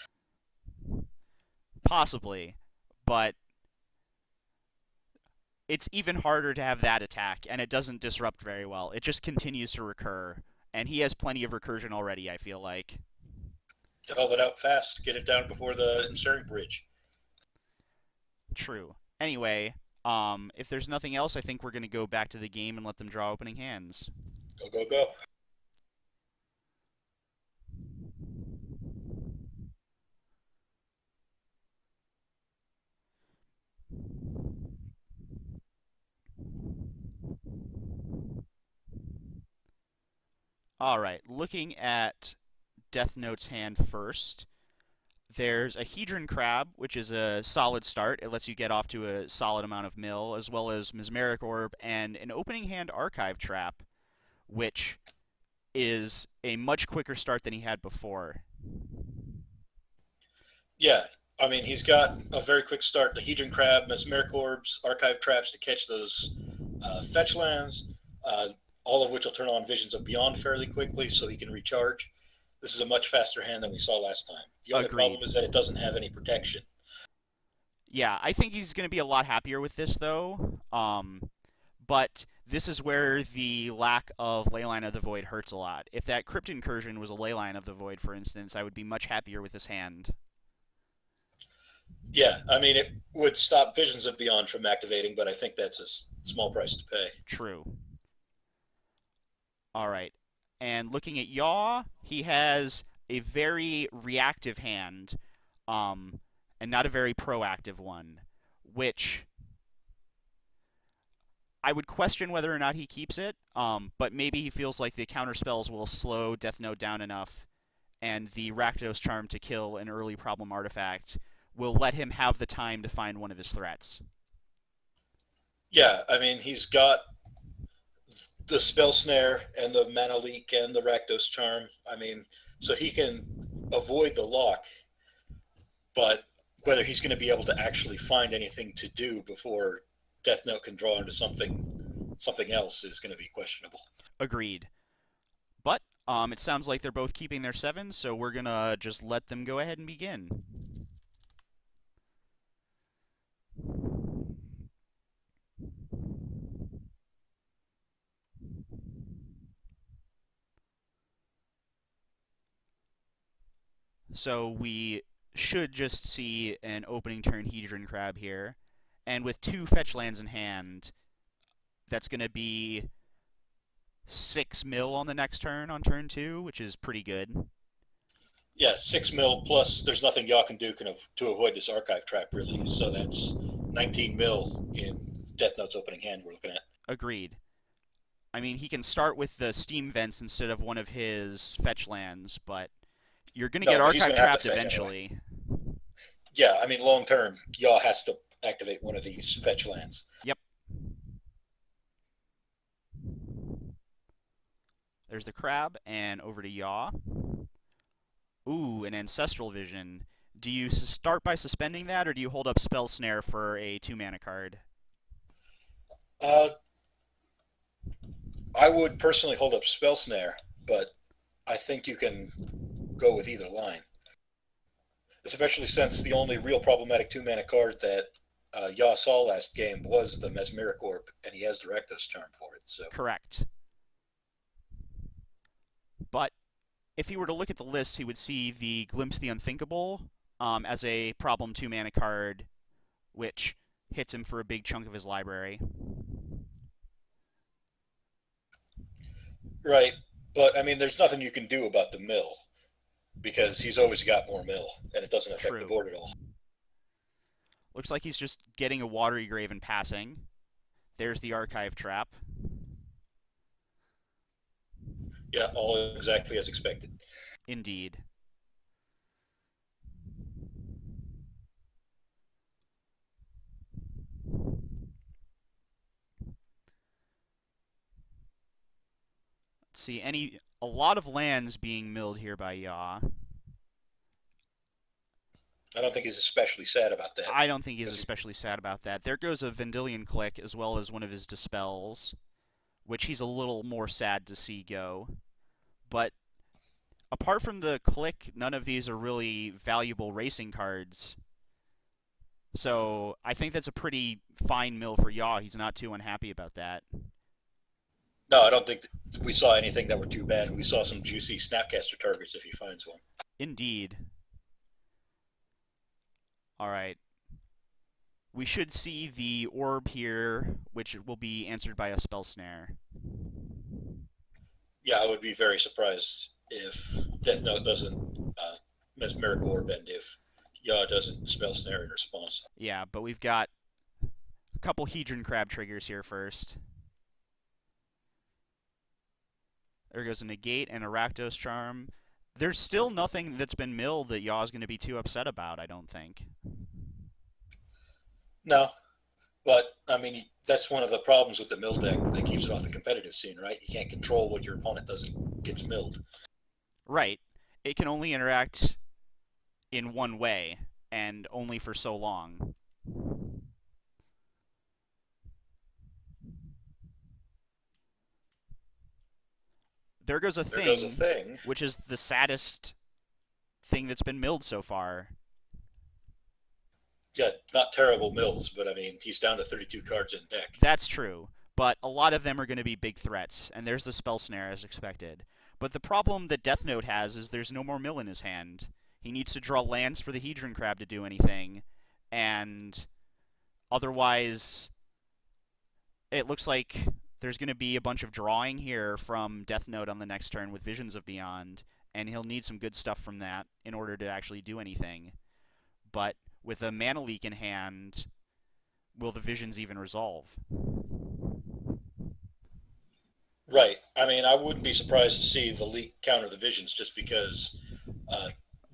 Possibly, but it's even harder to have that attack, and it doesn't disrupt very well. It just continues to recur, and he has plenty of recursion already, I feel like. Develop it out fast. Get it down before the Ensnaring Bridge. True. Anyway, if there's nothing else, I think we're going to go back to the game and let them draw opening hands. Go, go, go. All right, looking at Death Note's hand first, there's a Hedron Crab, which is a solid start. It lets you get off to a solid amount of mill, as well as Mesmeric Orb and an opening hand Archive Trap, which is a much quicker start than he had before. Yeah, I mean, he's got a very quick start. The Hedron Crab, Mesmeric Orbs, Archive Traps to catch those fetch lands, all of which will turn on Visions of Beyond fairly quickly so he can recharge. This is a much faster hand than we saw last time. The only problem is that it doesn't have any protection. Yeah, I think he's going to be a lot happier with this, though. But this is where the lack of Leyline of the Void hurts a lot. If that Crypt Incursion was a Leyline of the Void, for instance, I would be much happier with this hand. Yeah, I mean, it would stop Visions of Beyond from activating, but I think that's a small price to pay. True. All right. And looking at Yaw, he has a very reactive hand, and not a very proactive one, which I would question whether or not he keeps it, but maybe he feels like the counter spells will slow Death Note down enough, and the Rakdos Charm to kill an early problem artifact will let him have the time to find one of his threats. Yeah, I mean, he's got the spell snare and the mana leak and the Rakdos charm. I mean, so he can avoid the lock, but whether he's going to be able to actually find anything to do before Death Note can draw into something else is going to be questionable. Agreed. But it sounds like they're both keeping their sevens, so we're gonna just let them go ahead and begin. So we should just see an opening turn Hedron Crab here, and with two fetch lands in hand, that's gonna be 6 mil on the next turn on turn two, which is pretty good. Yeah, 6 mil plus. There's nothing y'all can do to avoid this archive trap, really. So that's 19 mil in Death Note's opening hand. We're looking at. Agreed. I mean, he can start with the Steam Vents instead of one of his fetch lands, but you're going to get No, but he's archive going to have to trapped fetch anyway. eventually. Yeah, I mean, long term, y'all has to activate one of these fetch lands. Yep. There's the crab, and over to Yaw. Ooh, an Ancestral Vision. Do you start by suspending that, or do you hold up Spell Snare for a 2 mana card? Uh, I would personally hold up Spell Snare, but I think you can go with either line, especially since the only real problematic 2 mana card that Yaw saw last game was the Mesmeric Orb, and he has the Rakdos Charm for it. So Correct. But if he were to look at the list, he would see the Glimpse the Unthinkable as a problem 2 mana card, which hits him for a big chunk of his library. right, but I mean, there's nothing you can do about the mill because he's always got more mill, and it doesn't affect the True. board at all. Looks like he's just getting a Watery Grave and passing. There's the Archive Trap. Yeah, all exactly as expected. Indeed. Let's see, a lot of lands being milled here by Yaw. I don't think he's especially sad about that. I don't think he's He, especially sad about that. There goes a Vendilion Click as well as one of his Dispels, which he's a little more sad to see go. But apart from the Click, none of these are really valuable racing cards. So I think that's a pretty fine mill for Yaw. He's not too unhappy about that. no, I don't think we saw anything that were too bad. We saw some juicy Snapcaster targets if he finds one. Indeed. All right. We should see the orb here, which will be answered by a Spell Snare. Yeah, I would be very surprised if Death Note doesn't Mesmeric Orb and if Yaw doesn't Spell Snare in response. Yeah, but we've got a couple Hedron Crab triggers here first. There goes a Negate and a Rakdos Charm. There's still nothing that's been milled that Yaw's going to be too upset about, I don't think. No, but I mean that's one of the problems with the mill deck that keeps it off the competitive scene, right? You can't control what your opponent doesn't gets milled. Right. It can only interact in one way, and only for so long. There goes a There goes a thing, thing. which is the saddest thing that's been milled so far. Yeah, not terrible mills, but I mean he's down to 32 cards in deck. That's true, but a lot of them are going to be big threats, and there's the Spell Snare as expected. But the problem that Death Note has is there's no more mill in his hand. He needs to draw lands for the Hedron Crab to do anything, and otherwise, it looks like there's going to be a bunch of drawing here from Death Note on the next turn with Visions of Beyond, and he'll need some good stuff from that in order to actually do anything. But with a Mana Leak in hand, will the Visions even resolve? Right. I mean, I wouldn't be surprised to see the leak counter the visions just because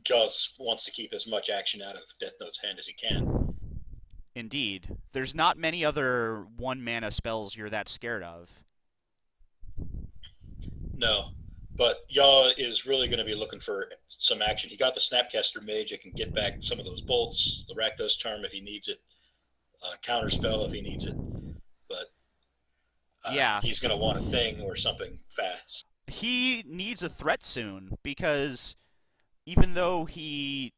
Jaws wants to keep as much action out of Death Note's hand as he can. Indeed. There's not many other 1 mana spells you're that scared of. No, but Yaw is really going to be looking for some action. He got the Snapcaster Mage that can get back some of those bolts, the Rakdos Charm if he needs it, Counterspell if he needs it. But Yeah, he's going to want a thing or something fast. he needs a threat soon because even though he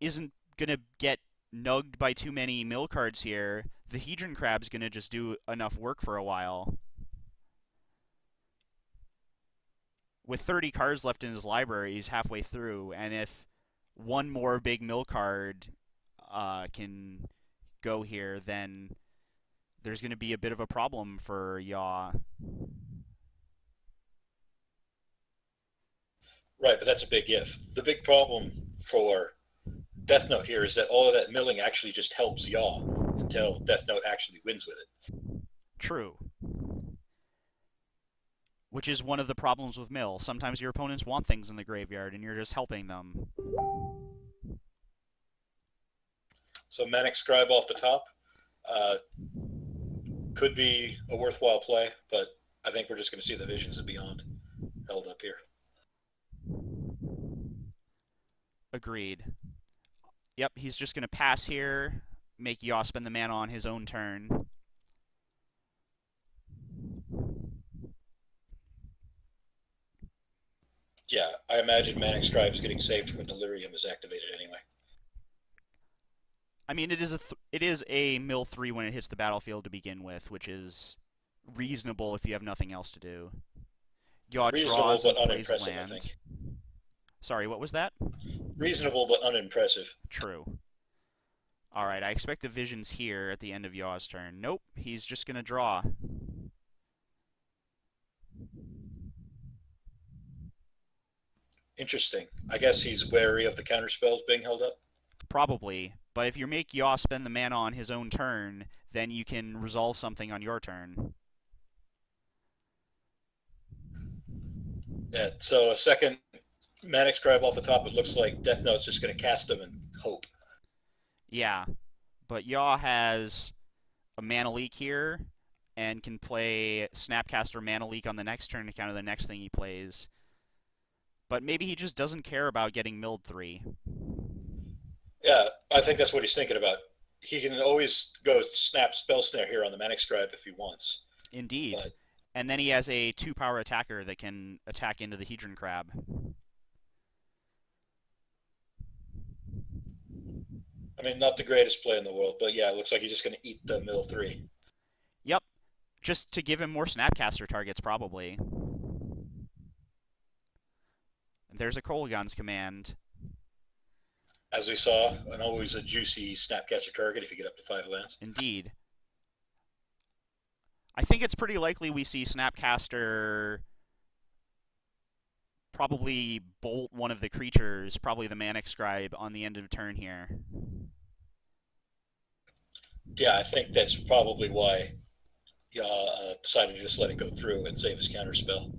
isn't going to get nugged by too many mill cards here, the Hedron Crab's going to just do enough work for a while. With 30 cards left in his library, he's halfway through, and if one more big mill card can go here, then there's going to be a bit of a problem for Yaw. Right, but that's a big if. The big problem for Death Note here is that all of that milling actually just helps Yaw until Death Note actually wins with it. True. Which is one of the problems with mill. Sometimes your opponents want things in the graveyard, and you're just helping them. So Manic Scribe off the top could be a worthwhile play, but I think we're just going to see the Visions of Beyond held up here. Agreed. Yep, he's just going to pass here, make Yaw spend the mana on his own turn. Yeah, I imagine Manic Scribe is getting saved when Delirium is activated anyway. I mean, it is a mill 3 when it hits the battlefield to begin with, which is reasonable if you have nothing else to do. Yaw Reasonable draws but and plays a unimpressive, I land. think. Sorry, what was that? Reasonable but unimpressive. True. Alright, I expect the Visions here at the end of Yaw's turn. Nope, he's just going to draw. Interesting. I guess he's wary of the counterspells being held up. Probably, but if you make Yaw spend the mana on his own turn, then you can resolve something on your turn. Yeah, so a second Manic Scribe off the top, it looks like Death Note's just going to cast them and hope. Yeah, but Yaw has a Mana Leak here, and can play Snapcaster Mana Leak on the next turn to counter the next thing he plays. But maybe he just doesn't care about getting milled 3. Yeah, I think that's what he's thinking about. He can always go snap Spell Snare here on the Manic Scribe if he wants. Indeed. But And then he has a 2-power attacker that can attack into the Hedron Crab. I mean, not the greatest play in the world, but yeah, it looks like he's just going to eat the mill 3. Yep. Just to give him more Snapcaster targets, probably. There's a Kolaghan's command. As we saw, and always a juicy Snapcaster target if you get up to 5 lands. Indeed. I think it's pretty likely we see Snapcaster probably bolt one of the creatures, probably the Manic Scribe, on the end of turn here. Yeah, I think that's probably why decided to just let it go through and save his counterspell.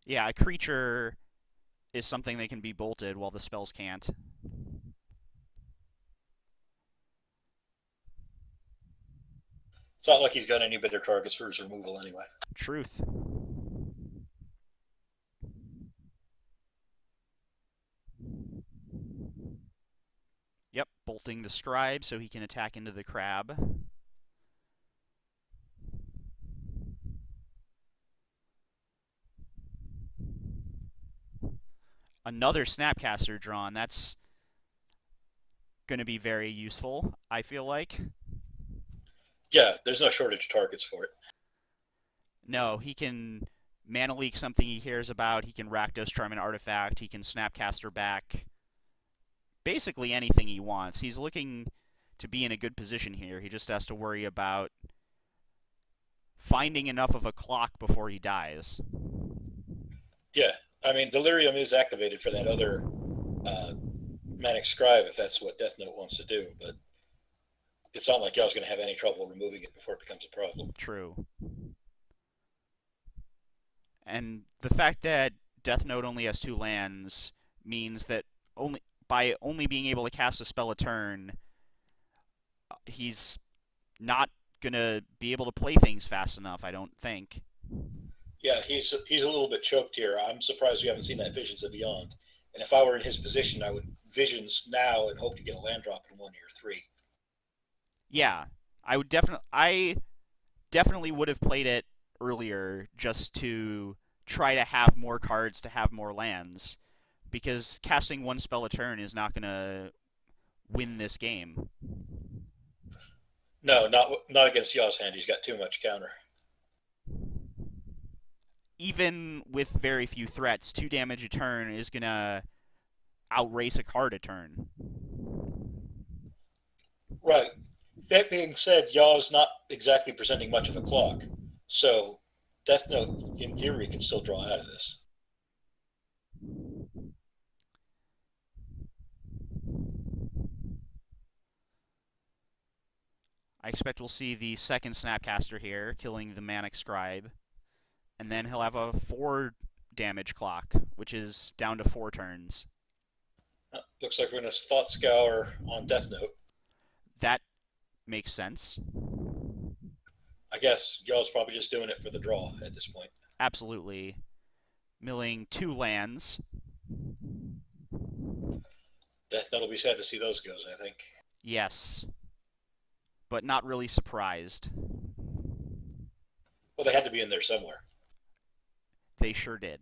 Yeah, a creature is something that can be bolted while the spells can't. It's not like he's got any better targets for his removal anyway. Truth. Yep, bolting the Scribe so he can attack into the Crab. Another Snapcaster drawn. That's going to be very useful, I feel like. Yeah, there's no shortage of targets for it. No, he can Mana Leak something he cares about. He can Rakdos Charm an artifact. He can Snapcaster back. Basically anything he wants. He's looking to be in a good position here. He just has to worry about finding enough of a clock before he dies. Yeah, I mean, Delirium is activated for that other Manic Scribe if that's what Death Note wants to do, but it's not like y'all's going to have any trouble removing it before it becomes a problem. True. And the fact that Death Note only has two lands means that only by only being able to cast a spell a turn, he's not gonna be able to play things fast enough, I don't think. Yeah, he's a little bit choked here. I'm surprised you haven't seen that Visions of Beyond. And if I were in his position, I would Visions now and hope to get a land drop in 1 or 3. Yeah, I definitely would have played it earlier just to try to have more cards to have more lands because casting one spell a turn is not going to win this game. No, not against Yaw's hand. He's got too much counter. Even with very few threats, 2 damage a turn is going to outrace a card a turn. Right. That being said, Yaw's not exactly presenting much of a clock, so Death Note, in theory, can still draw out of this. I expect we'll see the second Snapcaster here, killing the Manic Scribe, and then he'll have a 4 damage clock, which is down to 4 turns. Looks like we're going to Thought Scour on Death Note. That makes sense. I guess Yaw's probably just doing it for the draw at this point. Absolutely. Milling 2 lands. Death Note will be sad to see those goes, I think. Yes. But not really surprised. Well, they had to be in there somewhere. They sure did.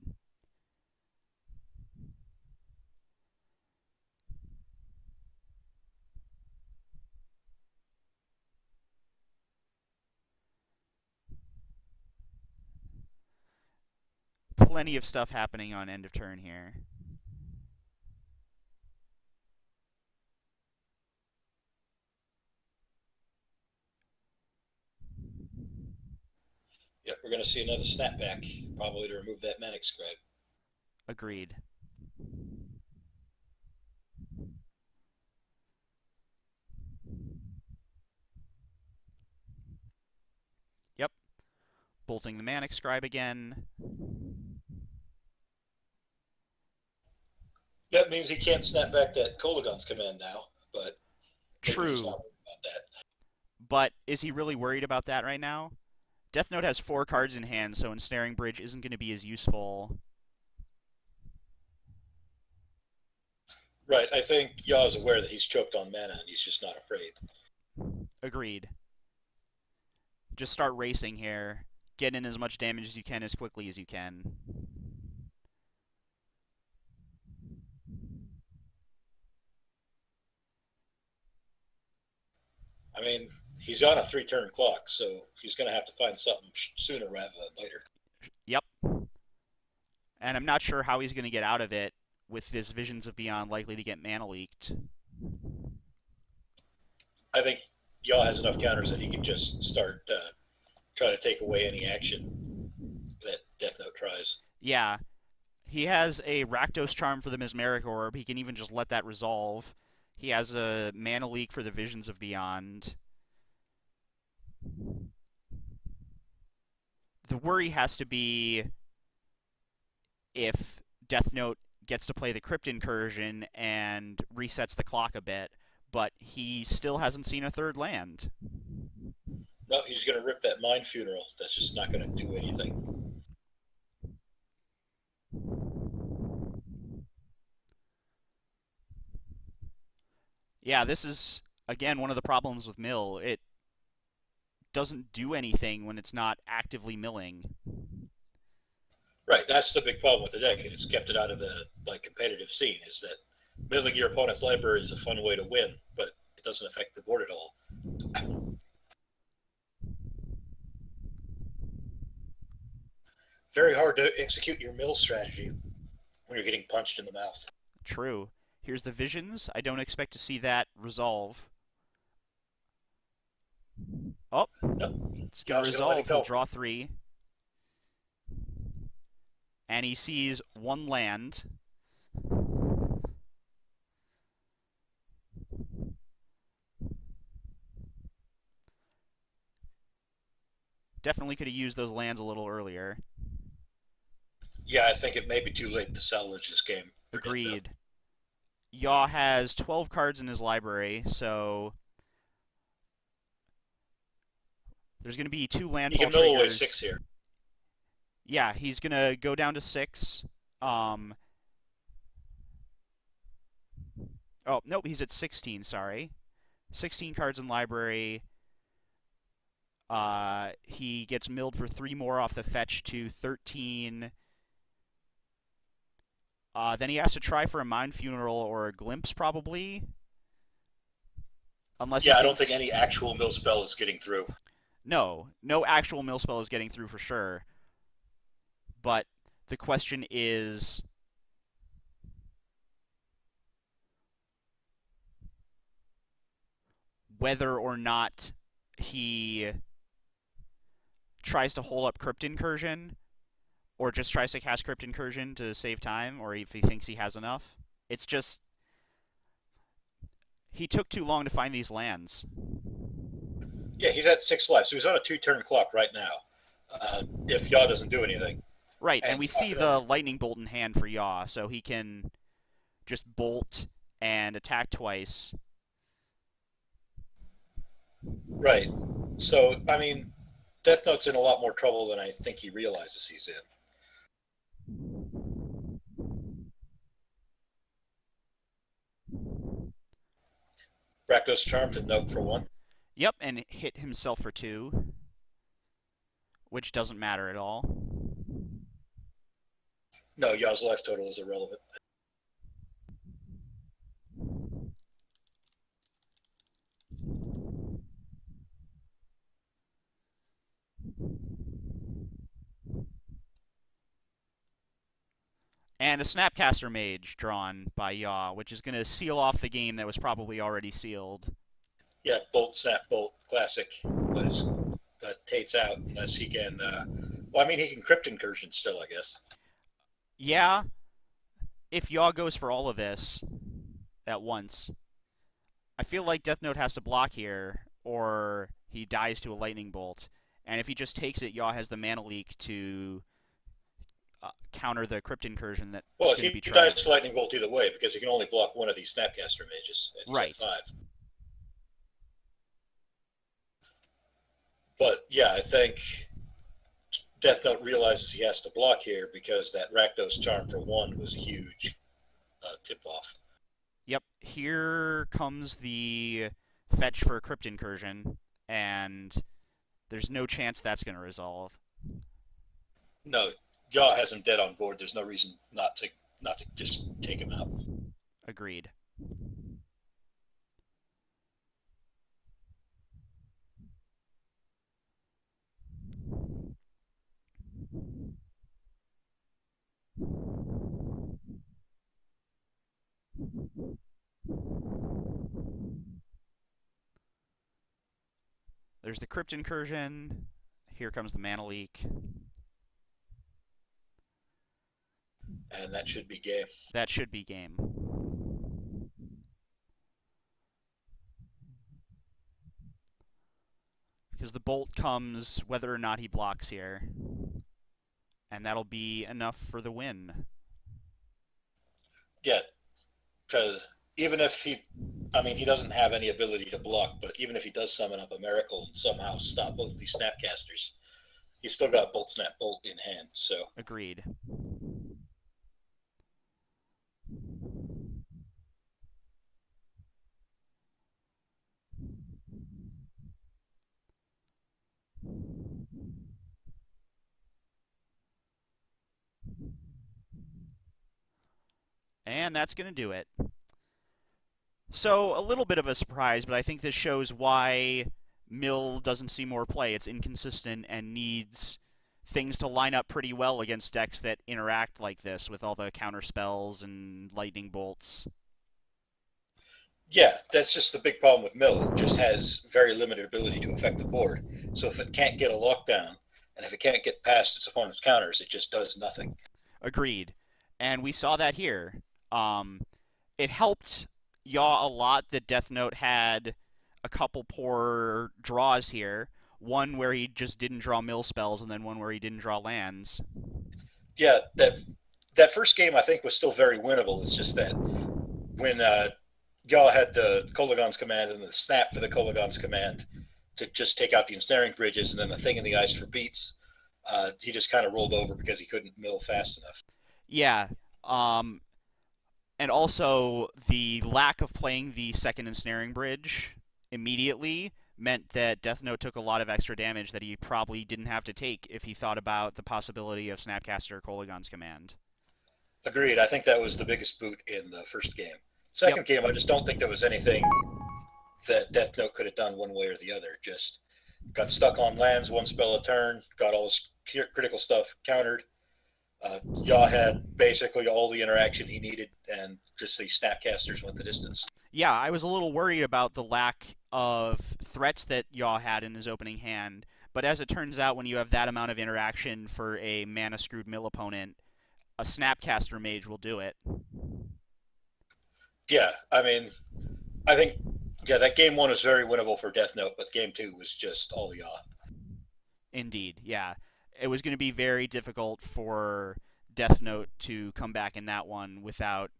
Plenty of stuff happening on end of turn here. Yep, we're going to see another snapback, probably to remove that Manic Scribe. Agreed. Yep. Bolting the Manic Scribe again. That means he can't snap back that Kolagon's command now, but maybe he's True. not worried about that. But is he really worried about that right now? Death Note has 4 cards in hand, so Ensnaring Bridge isn't going to be as useful. Right, I think Yaw's aware that he's choked on mana and he's just not afraid. Agreed. Just start racing here. Get in as much damage as you can as quickly as you can. I mean, he's on a 3-turn clock, so he's going to have to find something sooner rather than later. Yep. And I'm not sure how he's going to get out of it with this Visions of Beyond likely to get mana leaked. I think Yaw has enough counters that he can just start trying to take away any action that Death Note tries. Yeah. He has a Rakdos Charm for the Mesmeric Orb. He can even just let that resolve. He has a mana leak for the Visions of Beyond. The worry has to be if Death Note gets to play the Crypt Incursion and resets the clock a bit, but he still hasn't seen a 3rd land. No, he's going to rip that Mind Funeral. That's just not going to do anything. Yeah, this is, again, one of the problems with Mill. It doesn't do anything when it's not actively milling. Right, that's the big problem with the deck, and it's kept it out of the competitive scene. Is that milling your opponent's library is a fun way to win, but it doesn't affect the board at all. Very hard to execute your mill strategy when you're getting punched in the mouth. True. Here's the Visions. I don't expect to see that resolve. Oh, No, it's going to resolve. He'll draw 3. And he sees 1 land. Definitely could have used those lands a little earlier. Yeah, I think it may be too late to salvage this game for Death Note. Agreed. Yaw has 12 cards in his library, so there's going to be 2 He landfall can mill away triggers. 6 here. Yeah, he's going to go down to 6. Um, oh, nope, he's at 16, sorry. 16 cards in library. He gets milled for 3 more off the fetch to 13. Then he has to try for a Mind Funeral or a Glimpse, probably. Unless he Yeah, I don't think thinks... any actual mill spell is getting through. No, no actual mill spell is getting through for sure. But the question is whether or not he tries to hold up Crypt Incursion or just tries to cast Crypt Incursion to save time, or if he thinks he has enough. It's just he took too long to find these lands. Yeah, he's at 6 life, so he's on a 2-turn clock right now. If Yaw doesn't do anything. Right, and And we Yaw see can the Lightning Bolt in hand for Yaw, so he can just bolt and attack twice. Right. So, I mean, Death Note's in a lot more trouble than I think he realizes he's in. Rakdos Charm to Note for 1. Yep, and hit himself for 2, which doesn't matter at all. No, Yaw's life total is irrelevant. And a Snapcaster Mage drawn by Yaw, which is going to seal off the game that was probably already sealed. Yeah, Bolt, Snap, Bolt, classic. But it's Tate's out unless he can. Well, I mean, he can Crypt Incursion still, I guess. Yeah, if Yaw goes for all of this at once, I feel like Death Note has to block here, or he dies to a Lightning Bolt. And if he just takes it, Yaw has the Mana Leak to counter the Crypt Incursion that's Well, going to be he tried. dies to Lightning Bolt either way because he can only block one of these Snapcaster Mages. And he's Right. at 5. But yeah, I think Death Note realizes he has to block here because that Rakdos Charm for 1 was a huge tip-off. Yep, here comes the fetch for Crypt Incursion, and there's no chance that's going to resolve. No, Yaw has him dead on board. There's no reason not to just take him out. Agreed. There's the Crypt Incursion. Here comes the Mana Leak. And that should be game. That should be game. Because the bolt comes whether or not he blocks here. And that'll be enough for the win. Yeah, because even if he doesn't have any ability to block, but even if he does summon up a miracle and somehow stop both these Snapcasters, he's still got Bolt, Snap, Bolt in hand. So Agreed. And that's going to do it. So, a little bit of a surprise, but I think this shows why Mill doesn't see more play. It's inconsistent and needs things to line up pretty well against decks that interact like this with all the counter spells and lightning bolts. yeah, that's just the big problem with Mill. It just has very limited ability to affect the board. So if it can't get a lockdown, and if it can't get past its opponent's counters, it just does nothing. Agreed. And we saw that here. It helped Yaw a lot that Death Note had a couple poor draws here. One where he just didn't draw mill spells, and then one where he didn't draw lands. yeah, that first game I think was still very winnable. It's just that when y'all had the Kolagon's command and the snap for the Kolagon's command to just take out the ensnaring bridges and then the thing in the ice for beats, he just kind of rolled over because he couldn't mill fast enough. Yeah. Um, and also the lack of playing the second ensnaring bridge immediately meant that DeathNote took a lot of extra damage that he probably didn't have to take if he thought about the possibility of Snapcaster Kolagon's command. Agreed. I think that was the biggest boot in the first game. Yep. Second game, I just don't think there was anything that Death Note could have done one way or the other. Just got stuck on lands, one spell a turn, got all this critical stuff countered. Yaw had basically all the interaction he needed, and just the snapcasters went the distance. Yeah, I was a little worried about the lack of threats that Yaw had in his opening hand, but as it turns out, when you have that amount of interaction for a mana screwed mill opponent, a Snapcaster Mage will do it. Yeah, I mean, I think that game one was very winnable for Death Note, but game two was just all Yaw. Indeed, yeah. It was going to be very difficult for Death Note to come back in that one without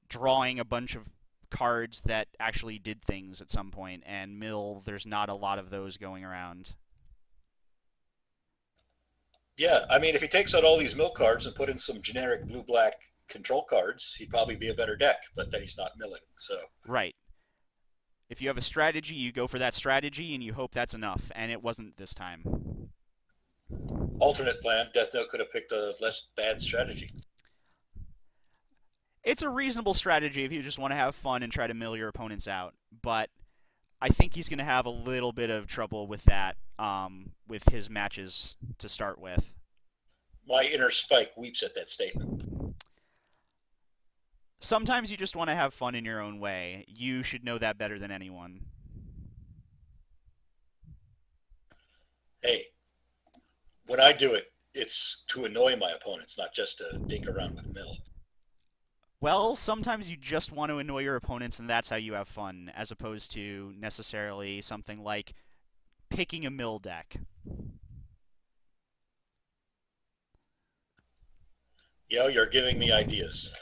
drawing a bunch of cards that actually did things at some point, and Mill, there's not a lot of those going around. Yeah, I mean, if he takes out all these mill cards and put in some generic blue black control cards, he'd probably be a better deck, but then he's not milling. So, Right. If you have a strategy, you go for that strategy and you hope that's enough, and it wasn't this time. alternate plan, Death Note could have picked a less bad strategy. It's a reasonable strategy if you just want to have fun and try to mill your opponents out, but I think he's going to have a little bit of trouble with that with his matches to start with. My inner Spike weeps at that statement. Sometimes you just want to have fun in your own way. You should know that better than anyone. Hey, when I do it, it's to annoy my opponents, not just to dink around with mill. Well, sometimes you just want to annoy your opponents, and that's how you have fun, as opposed to necessarily something like picking a mill deck. You're giving me ideas.